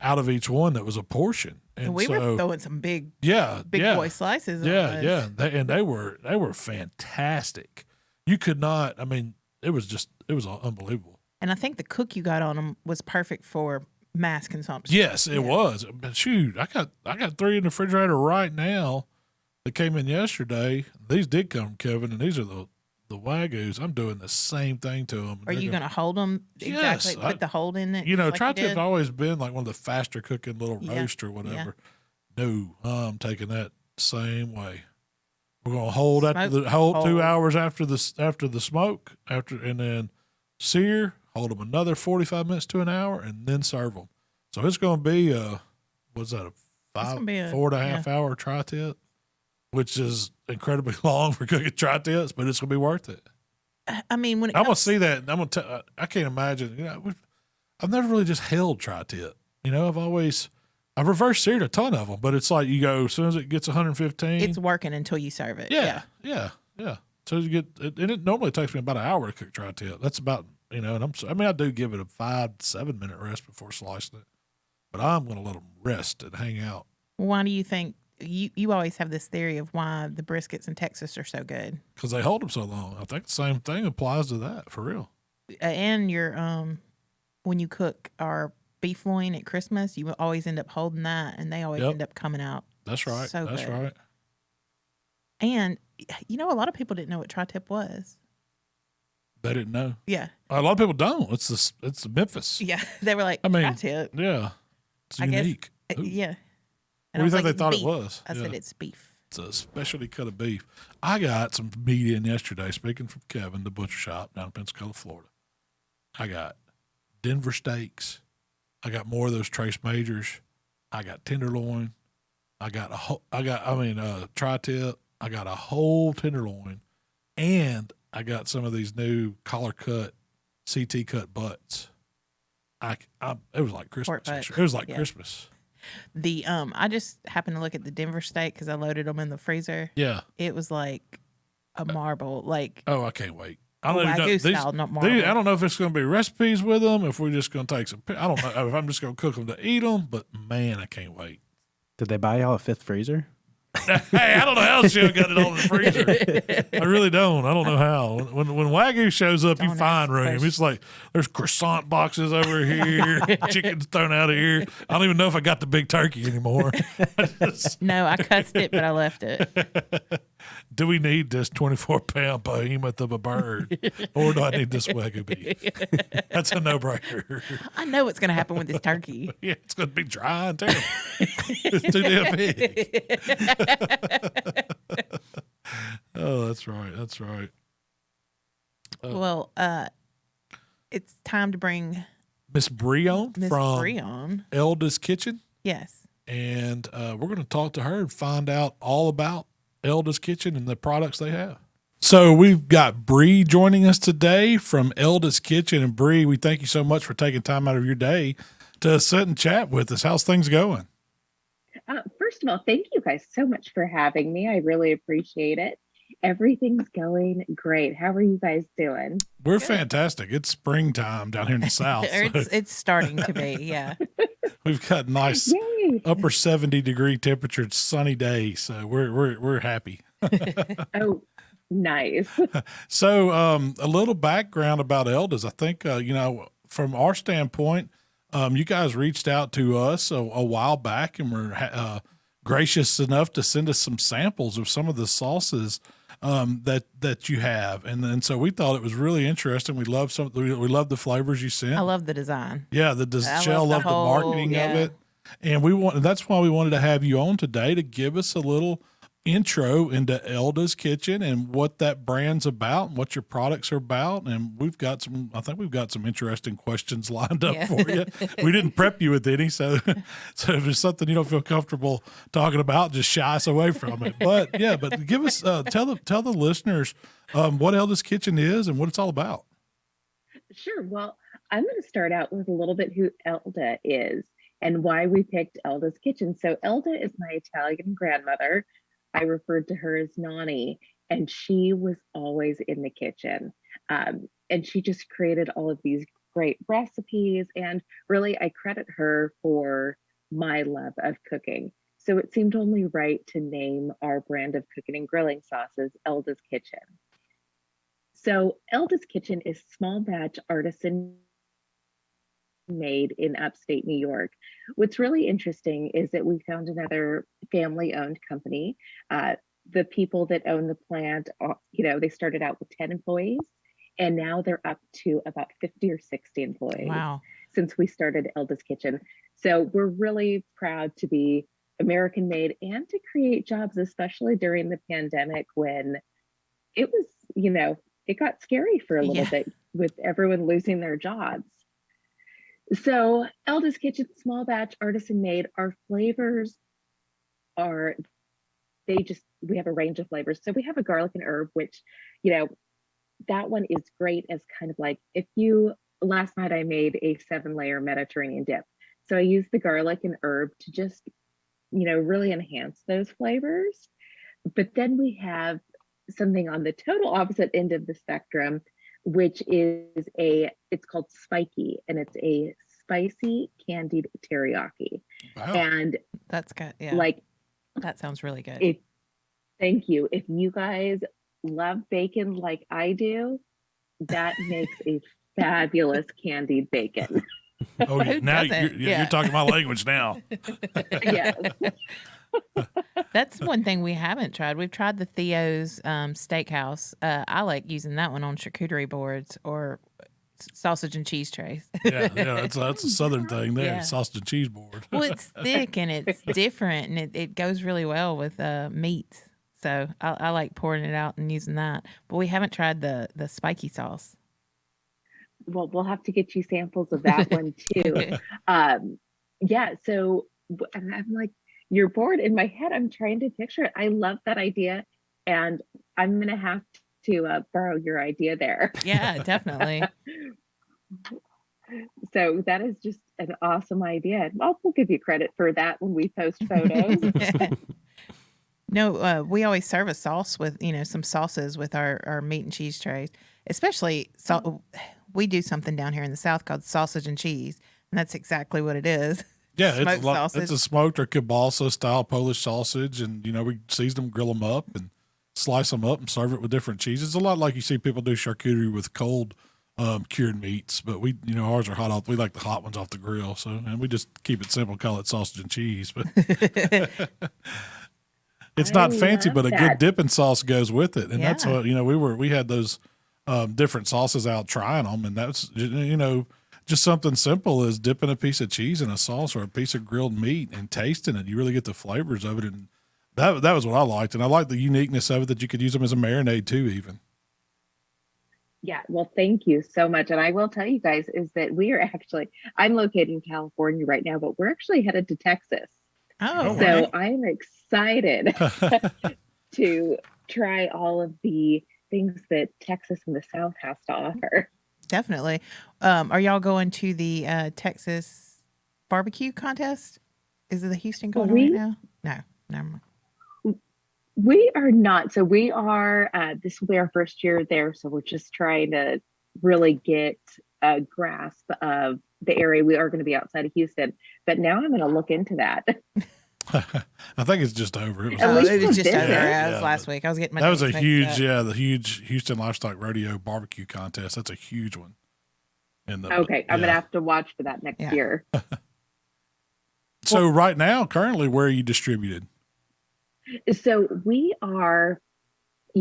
out of each one that was a portion. And we were throwing some big boy slices. Yeah. They were fantastic. You could not, I mean, it was unbelievable. And I think the cook you got on them was perfect for mass consumption. Yes, it was. But shoot, I got 3 in the refrigerator right now that came in yesterday. These did come from Kevin, and these are the Wagyus. I'm doing the same thing to them. Are you going to hold them exactly? Yes, put the hold in it? Tri-tip's always been like one of the faster cooking little roast or whatever. Yeah. No, I'm taking that same way. We're going to hold 2 hours after the smoke, and then sear. Hold them another 45 minutes to an hour, and then serve them. So it's going to be a 4.5 hour tri-tip, which is incredibly long for cooking tri-tips, but it's going to be worth it. I mean, I'm going to see that. And I'm going to. I can't imagine. I've never really just held tri-tip. I've reverse seared a ton of them, but it's like you go as soon as it gets 115, it's working until you serve it. Yeah. So you get, and it normally takes me about an hour to cook tri-tip. That's about. And I do give it a 5 to 7 minute rest before slicing it, but I'm going to let them rest and hang out. Why do you think you always have this theory of why the briskets in Texas are so good? Because they hold them so long. I think the same thing applies to that for real. And your when you cook our beef loin at Christmas, you always end up holding that, and they always end up coming out. That's right. That's good. Right. And a lot of people didn't know what tri-tip was. They didn't know. Yeah. A lot of people don't. It's Memphis. Yeah. They were like, tri-tip. Yeah. It's unique. Yeah. And what do you think they thought it was? I said it's beef. It's a specialty cut of beef. I got some meat in yesterday, speaking from Kevin, the butcher shop down in Pensacola, Florida. I got Denver steaks. I got more of those Trace Majors. I got tenderloin. tri-tip. I got a whole tenderloin, and I got some of these new collar cut, CT cut butts. It was like Christmas. It was like Christmas. I just happened to look at the Denver steak because I loaded them in the freezer. Yeah, it was like a marble. Like, I can't wait. I don't know style, not marble. I don't know if it's going to be recipes with them. If we're just going to take some. I don't know if I'm just going to cook them to eat them. But man, I can't wait. Did they buy y'all a 5th freezer? Hey, I don't know how she got it all in the freezer. I really don't. I don't know how. When Wagyu shows up, you find room. It's like there's croissant boxes over here, chicken's thrown out of here. I don't even know if I got the big turkey anymore. No, I cussed it, but I left it. Do we need this 24-pound behemoth of a bird, or do I need this Wagyu beef? That's a no-brainer. I know what's going to happen with this turkey. Yeah, it's going to be dry and terrible. It's too damn big. Oh, that's right. That's right. Well, it's time to bring Miss Brie on from Elda's Kitchen. Yes. And we're going to talk to her and find out all about Elda's Kitchen and the products they have. So we've got Brie joining us today from Elda's Kitchen. And Brie, we thank you so much for taking time out of your day to sit and chat with us. How's things going? First of all, thank you guys so much for having me. I really appreciate it. Everything's going great. How are you guys doing? We're fantastic. It's springtime down here in the South. It's starting to be, yeah. We've got nice upper 70-degree temperature, sunny days, so we're happy. Oh, nice. So, a little background about Elda's. I think from our standpoint, you guys reached out to us a while back and were gracious enough to send us some samples of some of the sauces that you have, and so we thought it was really interesting. We love the flavors you sent. I love the design. Yeah, Shell loved the marketing of it, and that's why we wanted to have you on today to give us a little intro into Elda's Kitchen and what that brand's about and what your products are about. And I think we've got some interesting questions lined up for you. We didn't prep you with any, so if there's something you don't feel comfortable talking about, just shy us away from it. But give us tell the listeners what Elda's Kitchen is and what it's all about. Sure. Well, I'm going to start out with a little bit who Elda is and why we picked Elda's Kitchen. So Elda is my Italian grandmother. I referred to her as Nani, and she was always in the kitchen. And she just created all of these great recipes. And really, I credit her for my love of cooking. So it seemed only right to name our brand of cooking and grilling sauces Elda's Kitchen. So Elda's Kitchen is small batch artisan made in upstate New York. What's really interesting is that we found another family-owned company. The people that own the plant, they started out with 10 employees, and now they're up to about 50 or 60 employees. Wow. Since we started Elda's Kitchen. So we're really proud to be American-made and to create jobs, especially during the pandemic when it was, it got scary for a little bit with everyone losing their jobs. So Elda's Kitchen, small batch, artisan made. Our flavors we have a range of flavors. So we have a garlic and herb, which, that one is great as kind of like last night I made a 7-layer Mediterranean dip. So I used the garlic and herb to just, really enhance those flavors. But then we have something on the total opposite end of the spectrum, which is it's called Spiky, and it's a spicy candied teriyaki. Wow. And that's good. Yeah. That sounds really good. Thank you. If you guys love bacon like I do, that makes a fabulous candied bacon. Oh, now you're talking my language now. Yes. That's one thing we haven't tried. We've tried the Theo's Steakhouse. I like using that one on charcuterie boards or sausage and cheese trays. That's a southern thing there, Yeah. sausage and cheese board. Well, it's thick and it's different, and it goes really well with meat. So I like pouring it out and using that. But we haven't tried the spiky sauce. Well, we'll have to get you samples of that one too. So I'm like, you're bored. In my head, I'm trying to picture it. I love that idea, and I'm going to have to borrow your idea there. Yeah, definitely. So that is just an awesome idea. Well, we'll give you credit for that when we post photos. No, we always serve a sauce with, some sauces with our meat and cheese trays, especially we do something down here in the South called sausage and cheese, and that's exactly what it is. Yeah, it's a smoked or kielbasa style Polish sausage, and we season them, grill them up, and slice them up and serve it with different cheeses. A lot like you see people do charcuterie with cold cured meats, but we, ours are hot off. We like the hot ones off the grill, and we just keep it simple, call it sausage and cheese. But it's not fancy, but a good dipping sauce goes with it, and that's what we had those different sauces out trying them, and that's just something simple as dipping a piece of cheese in a sauce or a piece of grilled meat and tasting it. You really get the flavors of it, and that was what I liked, and I liked the uniqueness of it that you could use them as a marinade too, even. Yeah, well, thank you so much. And I will tell you guys is that I'm located in California right now, but we're actually headed to Texas. Oh, so I'm excited to try all of the things that Texas and the South has to offer. Definitely. Are y'all going to the Texas barbecue contest? Is it the Houston going on right now? No, never mind. We are not. So we are, this will be our first year there. So we're just trying to really get a grasp of the area. We are going to be outside of Houston, but now I'm going to look into that. I think it's just over. It was just over. It was last week. I was getting my. That was a huge, the huge Houston Livestock Rodeo barbecue contest. That's a huge one. Okay, I'm going to have to watch for that next year. So right now, currently, where are you distributed? So we are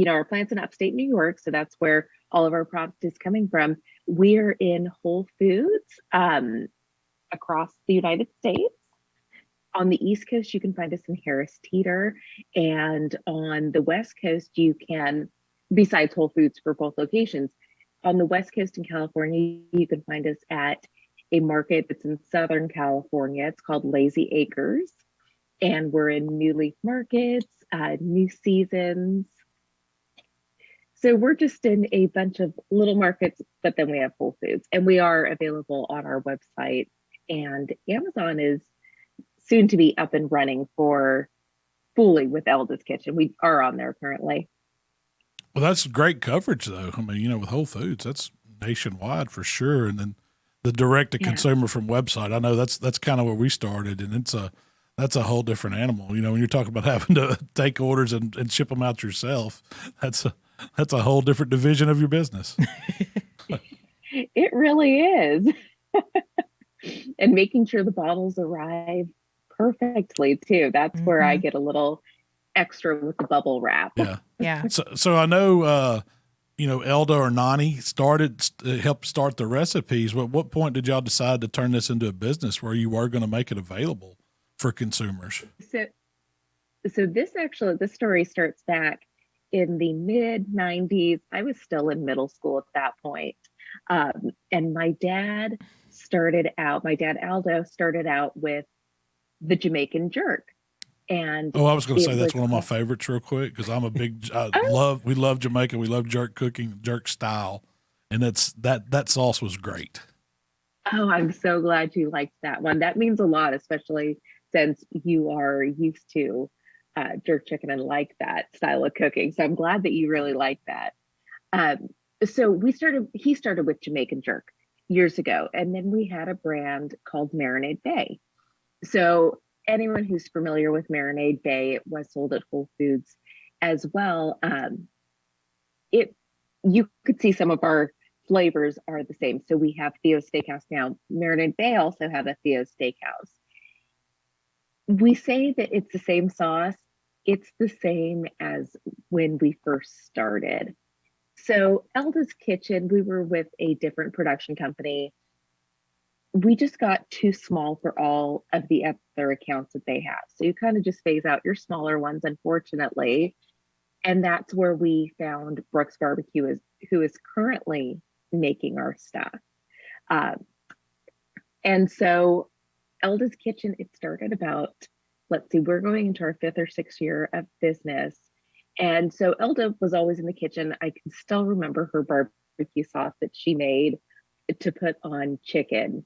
our plant's in upstate New York, so that's where all of our product is coming from. We're in Whole Foods across the United States. On the East Coast, you can find us in Harris Teeter. And on the West Coast, you can, besides Whole Foods for both locations, on the West Coast in California, you can find us at a market that's in Southern California. It's called Lazy Acres. And we're in New Leaf Markets, New Seasons. So we're just in a bunch of little markets, but then we have Whole Foods. And we are available on our website. And Amazon is soon to be up and running fully with Elda's Kitchen. We are on there currently. Well, that's great coverage, though. I mean, with Whole Foods, that's nationwide for sure. And then the direct to consumer from website, I know that's kind of where we started, and that's a whole different animal. When you're talking about having to take orders and ship them out yourself, that's a whole different division of your business. It really is. And making sure the bottles arrive perfectly too. That's where I get a little extra with the bubble wrap. Yeah. So I know, Elda or Nani helped start the recipes. But at what point did y'all decide to turn this into a business where you were going to make it available for consumers? So this story starts back in the mid 90s. I was still in middle school at that point. And my dad Aldo started out with the Jamaican jerk. And I was going to say that's one of my favorites real quick, because I'm a big, we love Jamaica. We love jerk cooking, jerk style. And that sauce was great. Oh, I'm so glad you liked that one. That means a lot, especially since you are used to jerk chicken and like that style of cooking. So I'm glad that you really like that. So he started with Jamaican jerk years ago. And then we had a brand called Marinade Bay. So anyone who's familiar with Marinade Bay, it was sold at Whole Foods as well. You could see some of our flavors are the same. So we have Theo's Steakhouse now. Marinade Bay also have a Theo's Steakhouse. We say that it's the same sauce. It's the same as when we first started. So Elda's Kitchen, we were with a different production company. We just got too small for all of the other accounts that they have. So you kind of just phase out your smaller ones, unfortunately. And that's where we found Brooks Barbecue, who is currently making our stuff. And so Elda's Kitchen, it started about, we're going into our 5th or 6th year of business. And so Elda was always in the kitchen. I can still remember her barbecue sauce that she made to put on chicken.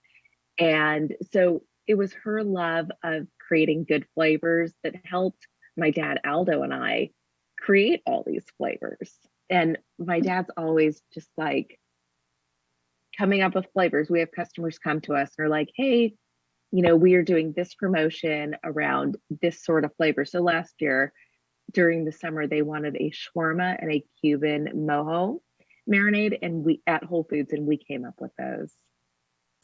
And so it was her love of creating good flavors that helped my dad, Aldo, and I create all these flavors. And my dad's always just like coming up with flavors. We have customers come to us and are like, hey, we are doing this promotion around this sort of flavor. So last year during the summer, they wanted a shawarma and a Cuban mojo marinade, and we at Whole Foods, and we came up with those.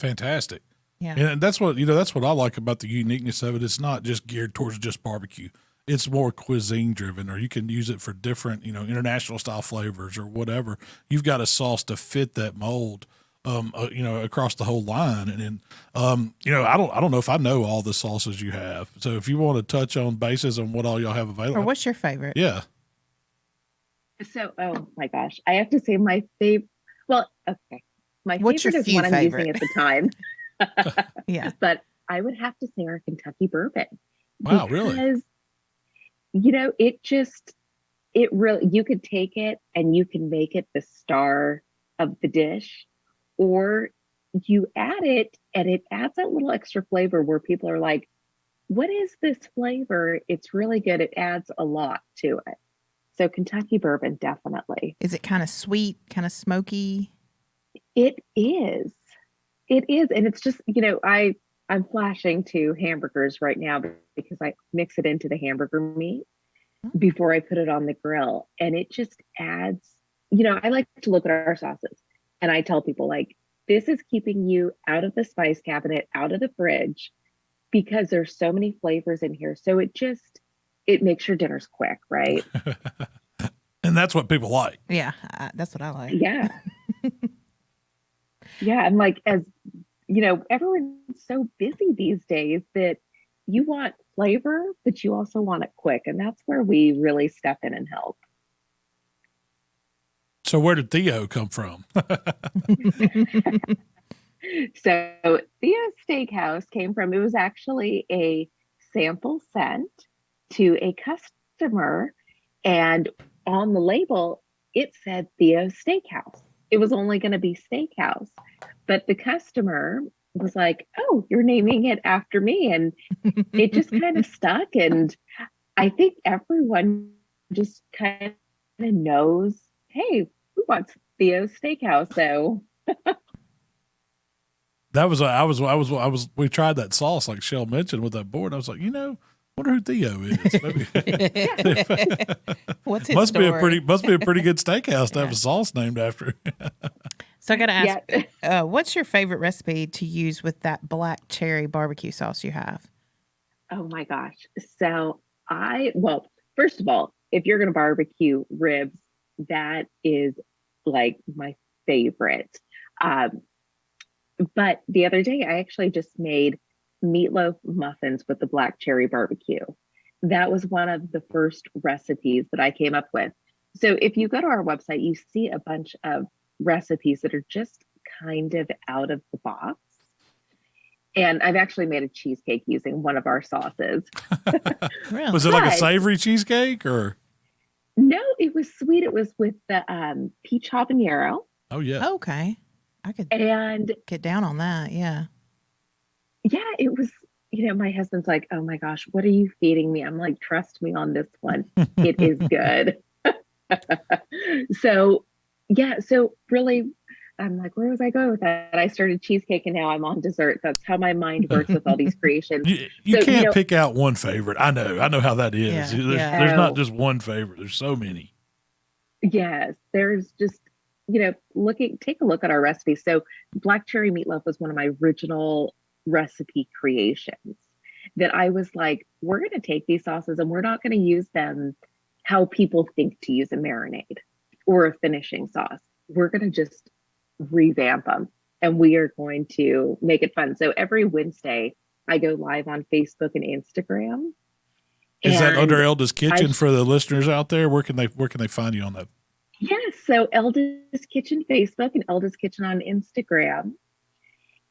Fantastic. Yeah. And that's what I like about the uniqueness of it. It's not just geared towards just barbecue. It's more cuisine driven, or you can use it for different, international style flavors or whatever. You've got a sauce to fit that mold, across the whole line. And then, I don't know if I know all the sauces you have. So if you want to touch on bases on what all y'all have available. Or what's your favorite? Yeah. So, oh my gosh, I have to say my favorite. Well, okay. My what's favorite is what I'm using at the time. Yeah. But I would have to say our Kentucky bourbon. Wow, really? It really, you could take it and you can make it the star of the dish, or you add it and it adds that little extra flavor where people are like, what is this flavor? It's really good. It adds a lot to it. So Kentucky bourbon, definitely. Is it kind of sweet, kind of smoky? It is. It is. And it's just, I'm flashing to hamburgers right now because I mix it into the hamburger meat before I put it on the grill. And it just adds, I like to look at our sauces and I tell people this is keeping you out of the spice cabinet, out of the fridge, because there's so many flavors in here. So it makes your dinners quick, right? And And that's what people like. Yeah, that's what I like. Yeah. Yeah. And like, as you know, everyone's so busy these days that you want flavor, but you also want it quick. And that's where we really step in and help. So where did Theo come from? So Theo's Steakhouse came from, it was actually a sample sent to a customer, and on the label, it said Theo's Steakhouse. It was only going to be Steakhouse, but the customer was like, "Oh, you're naming it after me." And it just kind of stuck. And I think everyone just kind of knows, hey, who wants Theo's Steakhouse? So That was, we tried that sauce like Shell mentioned with that board. I was like, wonder who Theo is. Maybe. What's his must story? must be a pretty good steakhouse to have a sauce named after. So I got to ask, what's your favorite recipe to use with that black cherry barbecue sauce you have? oh my gosh. So well, first of all, if you're going to barbecue ribs, that is like my favorite. But the other day, I actually just made meatloaf muffins with the black cherry barbecue. That was one of the first recipes that I came up with. So if you go to our website, you see a bunch of recipes that are just kind of out of the box. And I've actually made a cheesecake using one of our sauces. Really? Was it like a savory cheesecake or? No, it was sweet. It was with the peach habanero. Oh, yeah. Okay. I could And get down on that. Yeah. yeah, it was, my husband's like, "Oh my gosh, what are you feeding me?" I'm like, "Trust me on this one. It is good." So really, I'm like, where was I going with that? I started cheesecake and now I'm on dessert. That's how my mind works with all these creations. You can't pick out one favorite. I know how that is. Yeah. There's not just one favorite. There's so many. Yes, there's just, take a look at our recipe. So black cherry meatloaf was one of my original recipe creations that I was like, we're going to take these sauces and we're not going to use them how people think to use a marinade or a finishing sauce. We're going to just revamp them and we are going to make it fun. So every Wednesday I go live on Facebook and Instagram. Is that under Elda's Kitchen for the listeners out there? Where can they find you on that? Yes. So Elda's Kitchen Facebook and Elda's Kitchen on Instagram.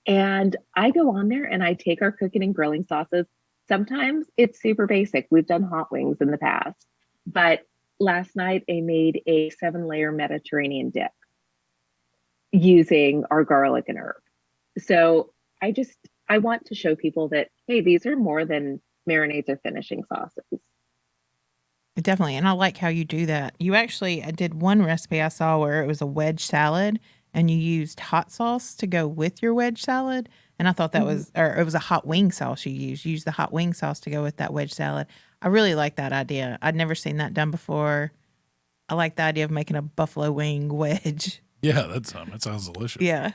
And I go on there and I take our cooking and grilling sauces. Sometimes it's super basic. We've done hot wings in the past, but last night I made a 7-layer Mediterranean dip using our garlic and herb. So I want to show people that, hey, these are more than marinades or finishing sauces. Definitely. And I like how you do that. I did one recipe I saw where it was a wedge salad and you used hot sauce to go with your wedge salad. And I thought that was, or it was a hot wing sauce you used. You used the hot wing sauce to go with that wedge salad. I really like that idea. I'd never seen that done before. I like the idea of making a buffalo wing wedge. Yeah, that sounds delicious. Yeah.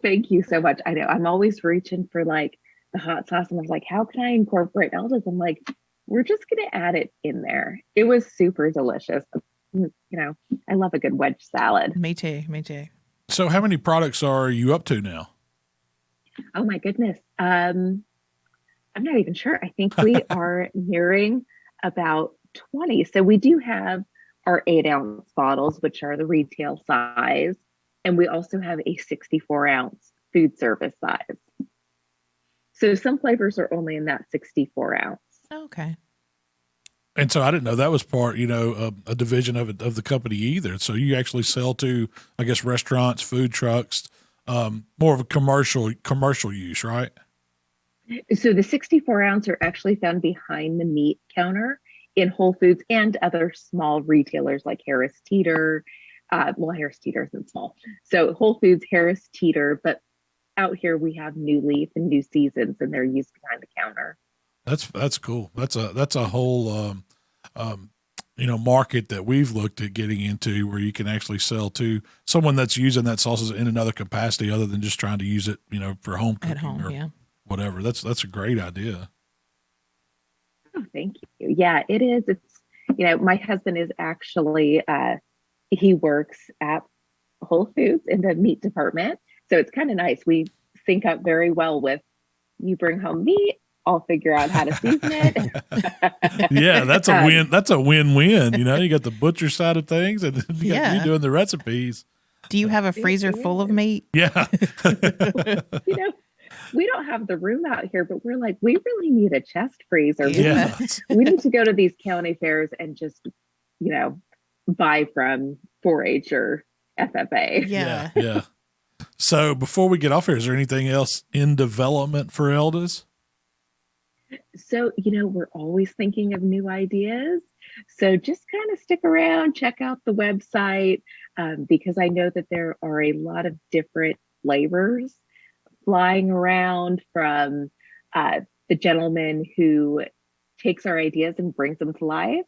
Thank you so much. I know I'm always reaching for like the hot sauce and I was like, how can I incorporate Elda's? I'm like, we're just going to add it in there. It was super delicious. I love a good wedge salad. Me too. So how many products are you up to now? Oh my goodness. I'm not even sure. I think we are nearing about 20. So we do have our 8-ounce bottles, which are the retail size. And we also have a 64-ounce food service size. So some flavors are only in that 64-ounce. Okay. And so I didn't know that was part, a division of the company either. So you actually sell to, I guess, restaurants, food trucks, more of a commercial use, right? So the 64-ounce are actually found behind the meat counter in Whole Foods and other small retailers like Harris Teeter. Harris Teeter isn't small. So Whole Foods, Harris Teeter, but out here we have New Leaf and New Seasons, and they're used behind the counter. That's cool. That's a whole market that we've looked at getting into where you can actually sell to someone that's using that sauces in another capacity other than just trying to use it, for home cooking at home, or whatever. That's a great idea. Oh, thank you. Yeah, it is. My husband is actually, he works at Whole Foods in the meat department. So it's kind of nice. We sync up very well with, you bring home meat, I'll figure out how to season it. Yeah, that's a win. That's a win-win. You got the butcher side of things, and then you got you doing the recipes. Do you have a freezer full of meat? Yeah. We don't have the room out here, but we're like, we really need a chest freezer. Yeah. We need to go to these county fairs and just, buy from 4-H or FFA. Yeah. So before we get off here, is there anything else in development for Elda's? So, we're always thinking of new ideas. So just kind of stick around, check out the website, because I know that there are a lot of different flavors flying around from the gentleman who takes our ideas and brings them to life.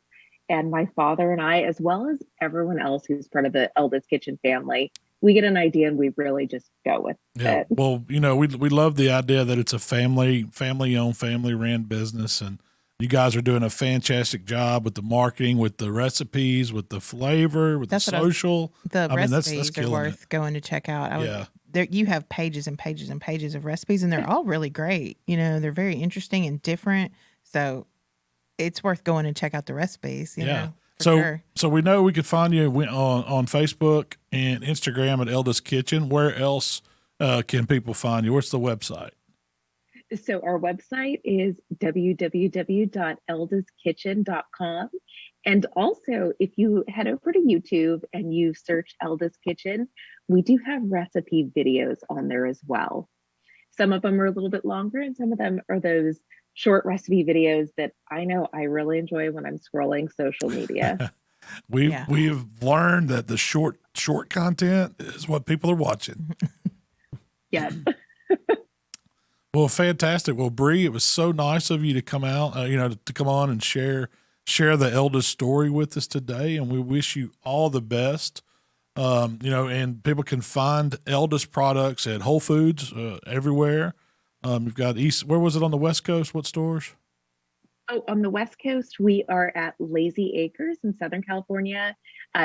And my father and I, as well as everyone else who's part of the Elda's Kitchen family, we get an idea and we really just go with it. Well, we love the idea that it's a family-owned, family-ran business, and you guys are doing a fantastic job with the marketing, with the recipes, with the flavor, with the social. The recipes that's are worth going to check out. You have pages and pages and pages of recipes, and they're all really great. They're very interesting and different. So it's worth going and check out the recipes. So we know we could find you on Facebook and Instagram at Elda's Kitchen. Where else can people find you? What's the website? So our website is www.eldaskitchen.com. And also, if you head over to YouTube and you search Elda's Kitchen, we do have recipe videos on there as well. Some of them are a little bit longer, and some of them are those short recipe videos that I know I really enjoy when I'm scrolling social media. We've learned that the short content is what people are watching. Yeah. Well, fantastic. Well, Brie, it was so nice of you to come out, to come on and share the Elda's story with us today. And we wish you all the best. And people can find Elda's products at Whole Foods everywhere. You've got where was it on the West Coast? What stores? Oh, on the West Coast, we are at Lazy Acres in Southern California,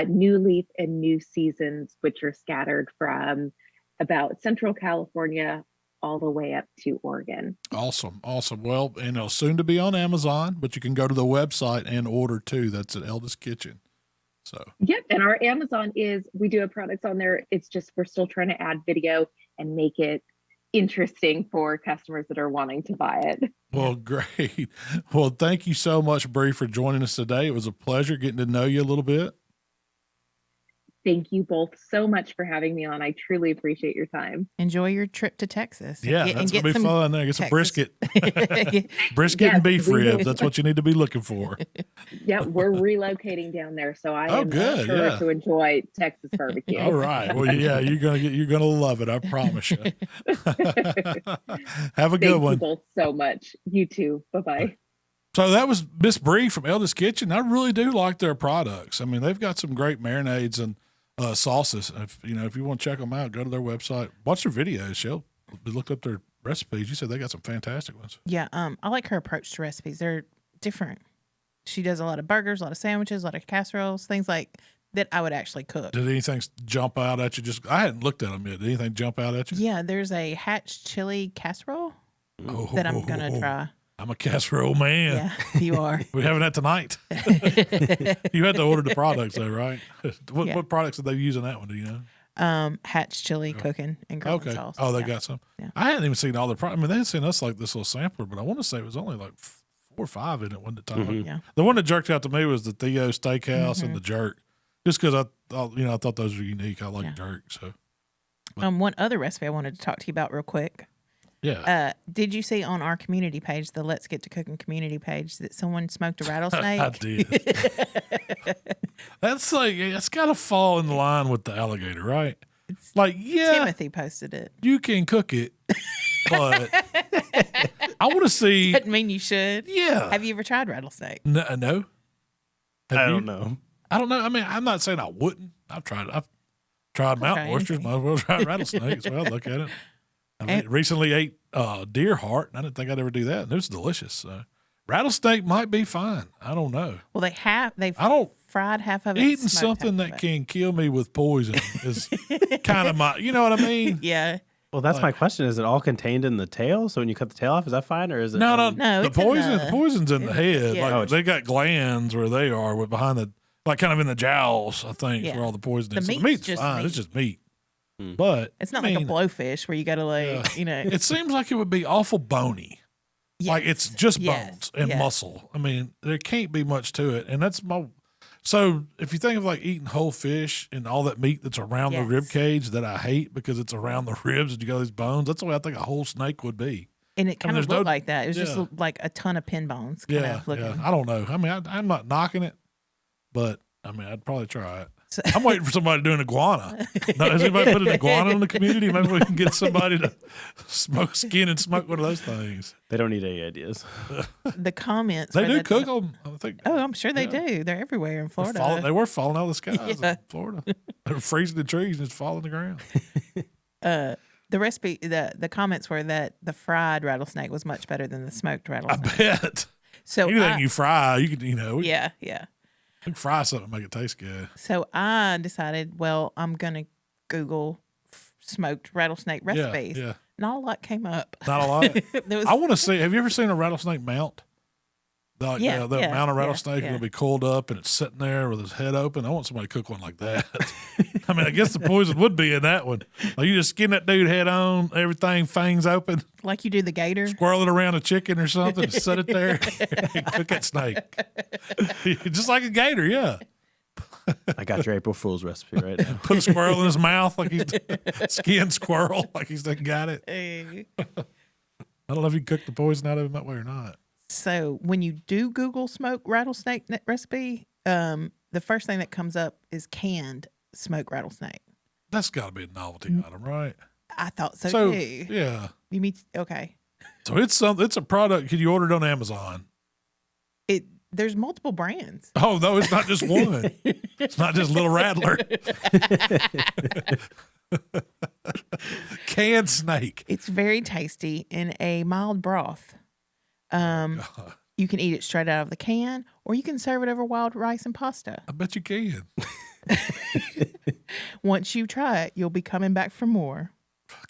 New Leaf and New Seasons, which are scattered from about Central California all the way up to Oregon. Awesome. Well, soon to be on Amazon, but you can go to the website and order too. That's at Elda's Kitchen. So. Yep, and our Amazon we do have products on there. It's just we're still trying to add video and make it interesting for customers that are wanting to buy it. Well, great. Well, thank you so much, Brie, for joining us today. It was a pleasure getting to know you a little bit. Thank you both so much for having me on. I truly appreciate your time. Enjoy your trip to Texas. Yeah, that's going to be fun there. Get some brisket. Brisket and beef ribs. That's what you need to be looking for. Yeah, we're relocating down there, so I am sure to enjoy Texas barbecue. All right. Well, yeah, you're gonna love it. I promise you. Have a good one. Thank you both so much. You too. Bye-bye. So that was Miss Brie from Elda's Kitchen. I really do like their products. I mean, they've got some great marinades and sauces. If you want to check them out, go to their website, watch their videos. She'll look up their recipes. You said they got some fantastic ones. Yeah, I like her approach to recipes. They're different. She does a lot of burgers, a lot of sandwiches, a lot of casseroles, things like that I would actually cook. Did anything jump out at you? I hadn't looked at them yet. Did anything jump out at you? Yeah, there's a hatch chili casserole that I'm going to try. I'm a casserole man. Yeah, you are. We're having that tonight. You had to order the products though, right? What products did they use in that one? Do you know? Hatch chili cooking and grilling sauce. Oh, they got some. Yeah. I hadn't even seen all the products. I mean, they had seen us like this little sampler, but I want to say it was only like 4 or 5 in it one time. Mm-hmm. Yeah. The one that jerked out to me was the Theo Steakhouse and the jerk, just because I thought those were unique. I like jerk. So, one other recipe I wanted to talk to you about real quick. Yeah. Did you see on our community page, the Let's Get to Cooking community page, that someone smoked a rattlesnake? I did. That's it's got to fall in line with the alligator, right? Timothy posted it. You can cook it, but I want to see. Doesn't mean you should. Yeah. Have you ever tried rattlesnake? No. I don't know. I don't know. I mean, I'm not saying I wouldn't. I've tried mountain oysters. Might as well try rattlesnakes. Well, look at it. I recently ate deer heart, and I didn't think I'd ever do that, and it was delicious. So, Rattlesnake might be fine. I don't know. Well, they've fried half of it. Eating something that can kill me with poison is kind of my, you know what I mean? Yeah. Well, that's my question. Is it all contained in the tail? So when you cut the tail off, is that fine, or is it? No. No, The poison's in the head. Yeah. Like they got glands where they are, with behind the, like kind of in the jowls. I think is where all the poison is. The So the meat's just fine. meat. It's just meat. But It's not like a blowfish where you got to It seems like it would be awful bony. Yes. Like it's just Yes. bones and Yes. muscle. I mean, there can't be much to it. And that's my. So if you think of like eating whole fish and all that meat that's around the Yes. rib cage that I hate because it's around the ribs and you got these bones, that's the way I think a whole snake would be. And it kind of there's looked no- like that. It was yeah. just like a ton of pin bones. Kind of looking. I don't know. I mean, I'm not knocking it, but I mean, I'd probably try it. So- I'm waiting for somebody to do an iguana. No, has anybody put an iguana in the community? Maybe we can get somebody to skin and smoke one of those things. They don't need any ideas. The comments. They were do that cook them. I think. Oh, I'm sure they do. They're everywhere in Florida. They were falling out of the skies Yeah. in Florida. They were freezing the trees and just falling to the ground. The recipe, the comments were that the fried rattlesnake was much better than the smoked I rattlesnake. bet. So Anything you fry, you can, we yeah. can fry something and make it taste good. So I decided, well, I'm gonna Google smoked rattlesnake recipes. Yeah. Not a lot came up. Not a lot. There was I want to see. Have you ever seen a rattlesnake mount? They'll Yeah, mount a yeah, rattlesnake yeah. and it'll be coiled up and it's sitting there with his head open. I want somebody to cook one like that. I mean, I guess the poison would be in that one. Like you just skin that dude head on, everything, fangs open, like you do the gator. swirl it around a chicken or something, and set it there and cook that snake. Just like a gator, yeah. I got your April Fool's recipe right now. Put a squirrel in his mouth like he's skin squirrel, like he's got it. Eh. I don't know if you cook the poison out of him that way or not. So when you do Google smoked rattlesnake recipe, the first thing that comes up is canned smoked rattlesnake. That's got to be a novelty item, right? I thought so, So too. yeah, You mean okay? so it's a product. Can you order it on Amazon? There's multiple brands. Oh no, it's not just one. It's not just Little Rattler. Canned snake. It's very tasty in a mild broth. You can eat it straight out of the can, or you can serve it over wild rice and pasta. I bet you can. Once you try it, you'll be coming back for more.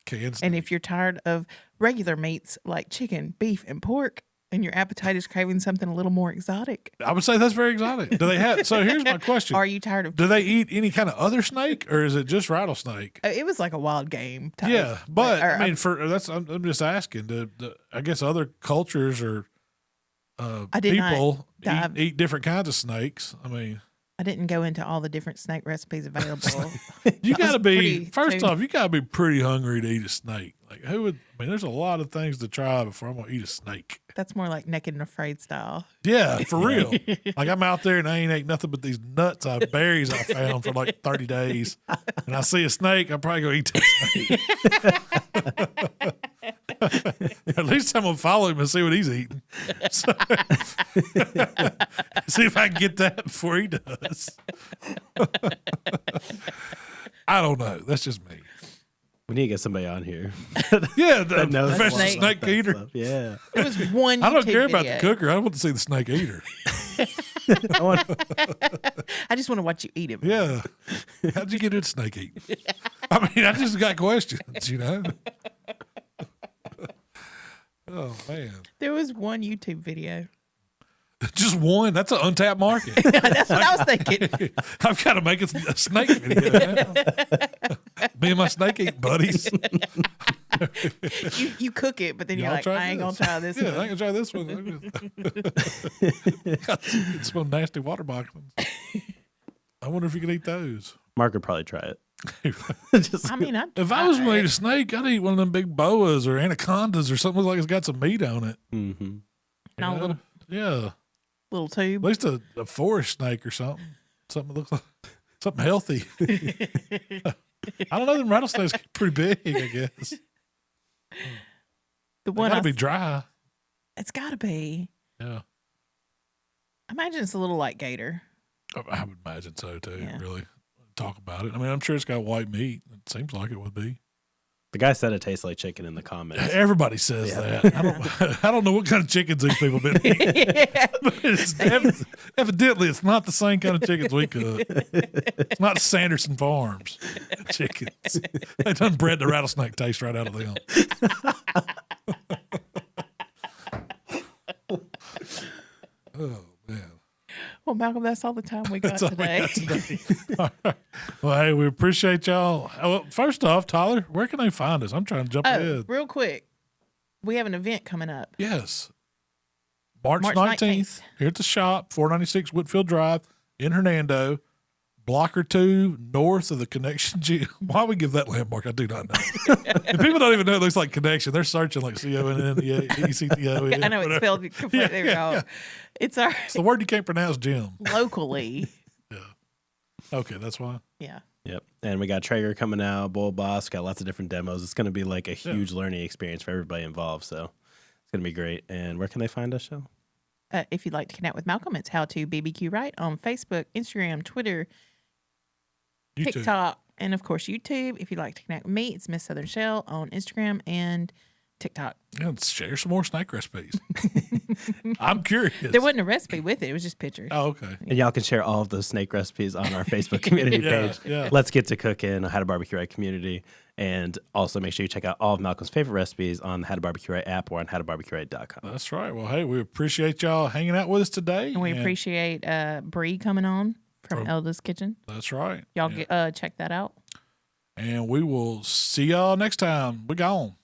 Canned snake. And if you're tired of regular meats like chicken, beef, and pork, and your appetite is craving something a little more exotic, I would say that's very exotic. Do they have? So here's my question: are you tired of? Do they eat any kind of other snake, or is it just rattlesnake? It was like a wild game type. Yeah, but Or, I mean, I'm just asking. I guess other cultures or I did people not dive- eat different kinds of snakes. I mean, I didn't go into all the different snake recipes available. you got to be pretty first soon. off. You got to be pretty hungry to eat a snake. Like who would? I mean, there's a lot of things to try before I'm gonna eat a snake. That's more like Naked and Afraid style. Yeah, for real. Like I'm out there and I ain't ate nothing but these berries I found for like 30 days, and I see a snake, I'm probably gonna eat that snake. At least I'm gonna follow him and see what he's eating. So, see if I can get that before he does. I don't know. That's just me. We need to get somebody on here. Yeah, the that knows professional Snake. snake eater. Stuff. Yeah. There was one. I don't YouTube care about the video. cooker. I want to see the snake eater. I want, I just want to watch you eat him. Yeah. How'd you get into snake eating? I mean, I just got questions, Oh, man. There was one YouTube video. Just one? That's an untapped market. That's what I was thinking. I've got to make a snake video now. Me and my snake eating buddies. You cook it, but then you're Y'all like, try I ain't gonna this. try this. Yeah, I one. can try this one. It's some nasty water boxings. I wonder if you could eat those. Mark would probably try it. I mean, If I was going to eat a snake, I'd eat one of them big boas or anacondas or something like it's got some meat on it. Mm-hmm. Not a little Yeah. little tube. At least a forest snake or something. Something that looks like something healthy. I don't know. Them rattlesnakes get pretty big, I guess. The They one gotta be dry. it's got to be. Yeah. I imagine it's a little like gator. I would imagine so too, Yeah. really. Talk about it. I mean, I'm sure it's got white meat. It seems like it would be. The guy said it tastes like chicken in the comments. Everybody says that. I don't know what kind of chickens these people been eating. But evidently, it's not the same kind of chickens we cook. It's not Sanderson Farms chickens. They done bred the rattlesnake taste right out of them. Oh, man. Well, Malcolm, that's all the time we got today. All right. Well, hey, we appreciate y'all. Well, first off, Tyler, where can they find us? I'm trying to jump ahead. Real quick. We have an event coming up. Yes. March 19th, here at the shop, 496 Whitfield Drive in Hernando, block or two north of the Connection Gym. Why we give that landmark, I do not know. And people don't even know it looks like Connection. They're searching like CONNECTO. I know it's spelled completely wrong. It's the word you can't pronounce, Jim. Locally. Yeah. Okay, that's why. Yeah. Yep. And we got Traeger coming out, Bull Boss, got lots of different demos. It's going to be like a huge learning experience for everybody involved. So it's going to be great. And where can they find us, Shell? If you'd like to connect with Malcolm, it's HowToBBQRight on Facebook, Instagram, Twitter, YouTube. TikTok, and of course YouTube. If you'd like to connect with me, it's Miss Southern Shell on Instagram and TikTok. Yeah, share some more snack recipes. I'm curious. There wasn't a recipe with it. It was just pictures. Oh, okay. And y'all can share all of those snake recipes on our Facebook community page. Yeah. Let's Get to Cooking, How to Barbecue Right community. And also make sure you check out all of Malcolm's favorite recipes on the How to Barbecue Right app or on HowToBBQRight.com. That's right. Well, hey, we appreciate y'all hanging out with us today. And we appreciate Brie coming on from Elda's Kitchen. That's right. Y'all check that out. And we will see y'all next time. We're gone.